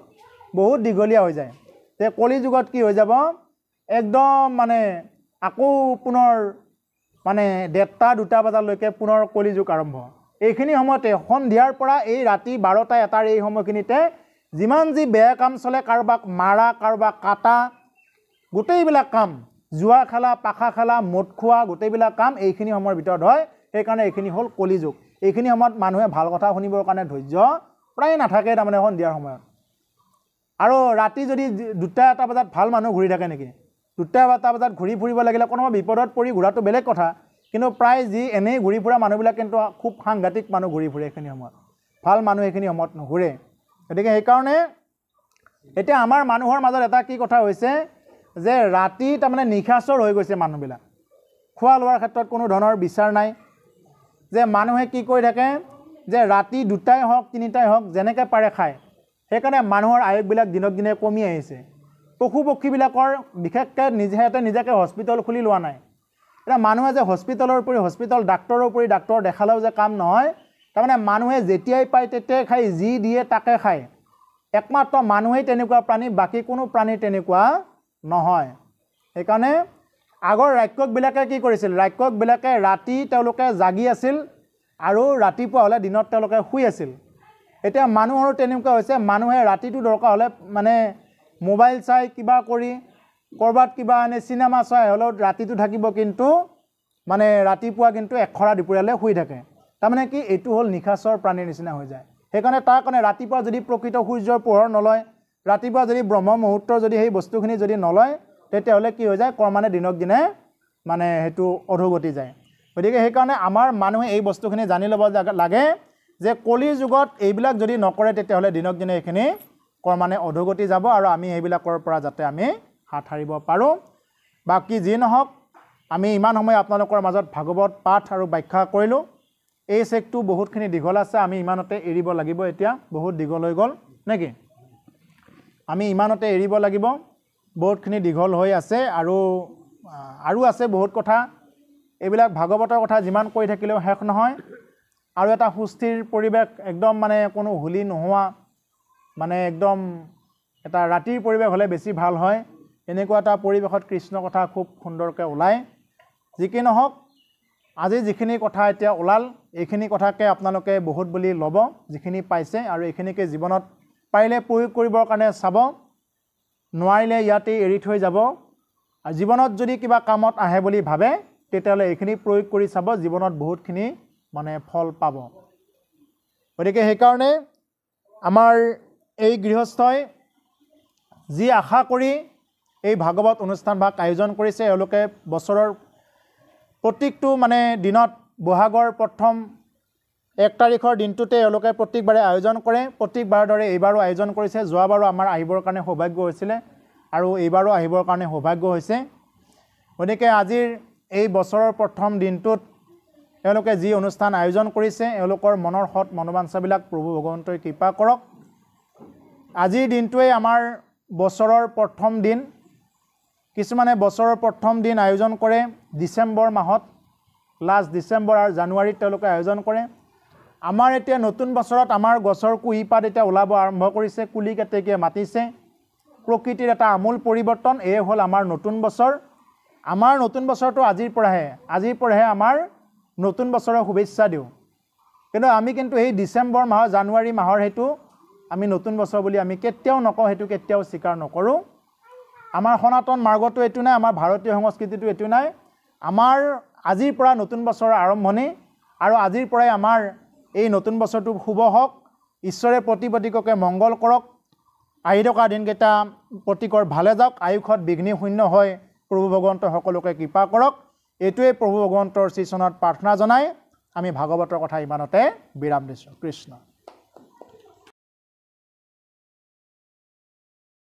বহুত দীঘলীয়া হৈ যায় তে কলি যুগত কি হৈ যাব একদম মানে আকৌ পুনৰ মানে 1:30-2টা বজালৈকে পুনৰ কলি যুগ আৰম্ভ এইখিনি সময়তে সন্ধিয়াৰ পৰা এই ৰাতি 12টা-1টাৰ এই সময়খিনিতে যিমান যি বেয়া কাম চলে কাৰোবাক মাৰা কাৰোবাক কাটা গোটেইবিলাক কাম জুৱা খেলা পাখা খেলা মদ খোৱা গোটেইবিলাক কাম এইখিনি সময়ৰ ভিতৰত হয় সেইকাৰণে এইখিনি হ'ল কলি যুগ এইখিনি সময়ত মানুহে ভাল কথা শুনিবৰ কাৰণে ধৈৰ্য প্ৰায় নাথাকে তাৰমানে সন্ধিয়াৰ সময়ত আৰু ৰাতি যদি 2টা-1টা বজাত ভাল মানুহ ঘূৰি থাকে নেকি 2টা-1টা বজাত ঘূৰি ফুৰিব লাগিলে কোনোবা বিপদত পৰি ঘূৰাটো বেলেগ কথা কিন্তু প্ৰায় যি এনেই ঘূৰি ফুৰা মানুহবিলাক কিন্তু খুব সাংঘাতিক মানুহ ঘূৰি ফুৰে এইখিনি সময়ত ভাল মানুহ এইখিনি সময়ত নুঘূৰে গতিকে সেইকাৰণে এতিয়া আমাৰ মানুহৰ মাজত এটা কি কথা হৈছে যে ৰাতি তাৰমানে নিশাচৰ হৈ গৈছে মানুহবিলাক খোৱা লোৱাৰ ক্ষেত্ৰত কোনো ধৰণৰ বিচাৰ নাই যে মানুহে কি কৰি থাকে যে ৰাতি 2টাই হওক 3টাই হওক যেনেকৈ পাৰে খায় সেইকাৰণে মানুহৰ আয়ুসবিলাক দিনক দিনে কমি আহিছে পশু পক্ষীবিলাকৰ বিশেষকৈ নিজাকে হস্পিটেল খুলি লোৱা নাই এটা মানুহে যে হস্পিটেলৰ উপৰি হস্পিটেল ডাক্তৰৰ উপৰি ডাক্তৰ দেখালেও যে কাম নহয় তাৰমানে মানুহে যেতিয়াই পায় তেতিয়াই খায় যি দিয়ে তাকে খায় একমাত্ৰ মানুহেই তেনেকুৱা প্ৰাণী বাকী কোনো প্ৰাণী তেনেকুৱা নহয় সেইকাৰণে আগৰ ৰাক্ষসবিলাকে কি কৰিছিল ৰাক্ষসবিলাকে ৰাতি তেওঁলোকে জাগি আছিল আৰু ৰাতিপুৱা হ'লে দিনত তেওঁলোকে শুই আছিল এতিয়া মানুহৰো তেনেকুৱা হৈছে মানুহে ৰাতিটো দৰকাৰ হ'লে মানে মোবাইল চাই কিবা কৰি কৰবাত কিবা এনে চিনেমা চাই হ'লেও ৰাতিটো থাকিব কিন্তু মানে ৰাতিপুৱা কিন্তু এখৰা দুপৰীয়ালৈ শুই থাকে তাৰমানে কি এইটো হ'ল নিশাচৰ প্ৰাণীৰ নিচিনা হৈ যায় সেইকাৰণে তাৰ কাৰণে ৰাতিপুৱা যদি প্ৰকৃত সূৰ্যৰ পোহৰ নলয় ৰাতিপুৱা যদি ব্ৰহ্ম মুহূৰ্তৰ যদি সেই বস্তুখিনি যদি নলয় তেতিয়াহ'লে কি হৈ যায় ক্ৰমানে দিনক দিনে মানে সেইটো অধোগতি যায় গতিকে সেইকাৰণে আমাৰ মানুহে এই বস্তুখিনি জানি ল'ব লাগে যে কলিৰ যুগত এইবিলাক যদি নকৰে তেতিয়াহ'লে দিনক দিনে এইখিনি ক্ৰমানে অধোগতি যাব আৰু আমি এইবিলাকৰ পৰা যাতে আমি হাত সাৰিব পাৰোঁ বাকী যি নহওক আমি ইমান সময় আপোনালোকৰ মাজত ভাগৱত পাঠ আৰু ব্যাখ্যা কৰিলোঁ এই চেকটো বহুতখিনি দীঘল আছে আমি ইমানতে এৰিব লাগিব এতিয়া বহুত দীঘল হৈ গ'ল নেকি আমি ইমানতে এৰিব লাগিব বহুতখিনি দীঘল হৈ আছে আৰু আছে বহুত কথা এইবিলাক ভাগৱতৰ কথা যিমান কৈ থাকিলেও শেষ নহয় আৰু এটা সুস্থিৰ পৰিৱেশ একদম মানে কোনো হুলি নোহোৱা মানে একদম এটা ৰাতিৰ পৰিৱেশ হ'লে বেছি ভাল হয় এনেকুৱা এটা পৰিৱেশত কৃষ্ণ কথা খুব সুন্দৰকৈ ওলায় যি কি নহওক আজি যিখিনি কথা এতিয়া ওলাল এইখিনি কথাকে আপোনালোকে বহুত বুলি ল'ব যিখিনি পাইছে আৰু এইখিনিকে জীৱনত পাৰিলে প্ৰয়োগ কৰিবৰ কাৰণে চাব নোৱাৰিলে ইয়াতে এৰি থৈ যাব আৰু জীৱনত যদি কিবা কামত আহে বুলি ভাবে তেতিয়াহ'লে এইখিনি প্ৰয়োগ কৰি চাব জীৱনত বহুতখিনি মানে ফল পাব গতিকে সেইকাৰণে আমাৰ এই গৃহস্থই যি আশা কৰি এই ভাগৱত অনুষ্ঠানভাগ আয়োজন কৰিছে এওঁলোকে বছৰৰ প্ৰত্যেকটো মানে দিনত বহাগৰ প্ৰথম 1 তাৰিখৰ দিনটোতে এওঁলোকে প্ৰত্যেকবাৰে আয়োজন কৰে প্ৰত্যেকবাৰৰ দৰে এইবাৰো আয়োজন কৰিছে যোৱাবাৰো আমাৰ আহিবৰ কাৰণে সৌভাগ্য হৈছিলে আৰু এইবাৰো আহিবৰ কাৰণে সৌভাগ্য হৈছে গতিকে আজিৰ এই বছৰৰ প্ৰথম দিনটোত এওঁলোকে যি অনুষ্ঠান আয়োজন কৰিছে এওঁলোকৰ মনৰ সৎ মনোবাঞ্ছাবিলাক প্ৰভু ভগৱন্তই কৃপা কৰক আজিৰ দিনটোৱে আমাৰ বছৰৰ প্ৰথম দিন কিছুমানে বছৰৰ প্ৰথম দিন আয়োজন কৰে ডিচেম্বৰ মাহত লাষ্ট ডিচেম্বৰ আৰু জানুৱাৰীত তেওঁলোকে আয়োজন কৰে আমাৰ এতিয়া নতুন বছৰত আমাৰ গছৰ কুঁহিপাত এতিয়া ওলাব আৰম্ভ কৰিছে কুলি কেতেকীয়ে মাতিছে প্ৰকৃতিৰ এটা আমূল পৰিৱৰ্তন এই হ'ল আমাৰ নতুন বছৰ আমাৰ নতুন বছৰটো আজিৰ পৰাহে আমাৰ নতুন বছৰৰ শুভেচ্ছা দিওঁ কিন্তু আমি এই ডিচেম্বৰ মাহৰ জানুৱাৰী মাহৰ হেতু আমি নতুন বছৰ বুলি আমি কেতিয়াও নকওঁ হেতু কেতিয়াও স্বীকাৰ নকৰোঁ আমাৰ সনাতন মাৰ্গটো এটো নাই আমাৰ ভাৰতীয় সংস্কৃতিটো এটো নাই আমাৰ আজিৰ পৰা নতুন বছৰৰ আৰম্ভণি আৰু আজিৰ পৰাই আমাৰ এই নতুন বছৰটো শুভ হওক ঈশ্বৰে প্ৰতিপদিককে মংগল কৰক আহি থকা দিনকেইটা প্ৰতিকৰ ভালে যাওক আয়ুষত বিঘ্নি শূন্য হয় প্ৰভু ভগৱন্ত সকলোকে কৃপা কৰক এইটোৱে প্ৰভু ভগৱন্তৰ শ্ৰীচৰণত প্ৰাৰ্থনা জনাই আমি ভাগৱতৰ কথা ইমানতে বিৰাম দিছোঁ কৃষ্ণ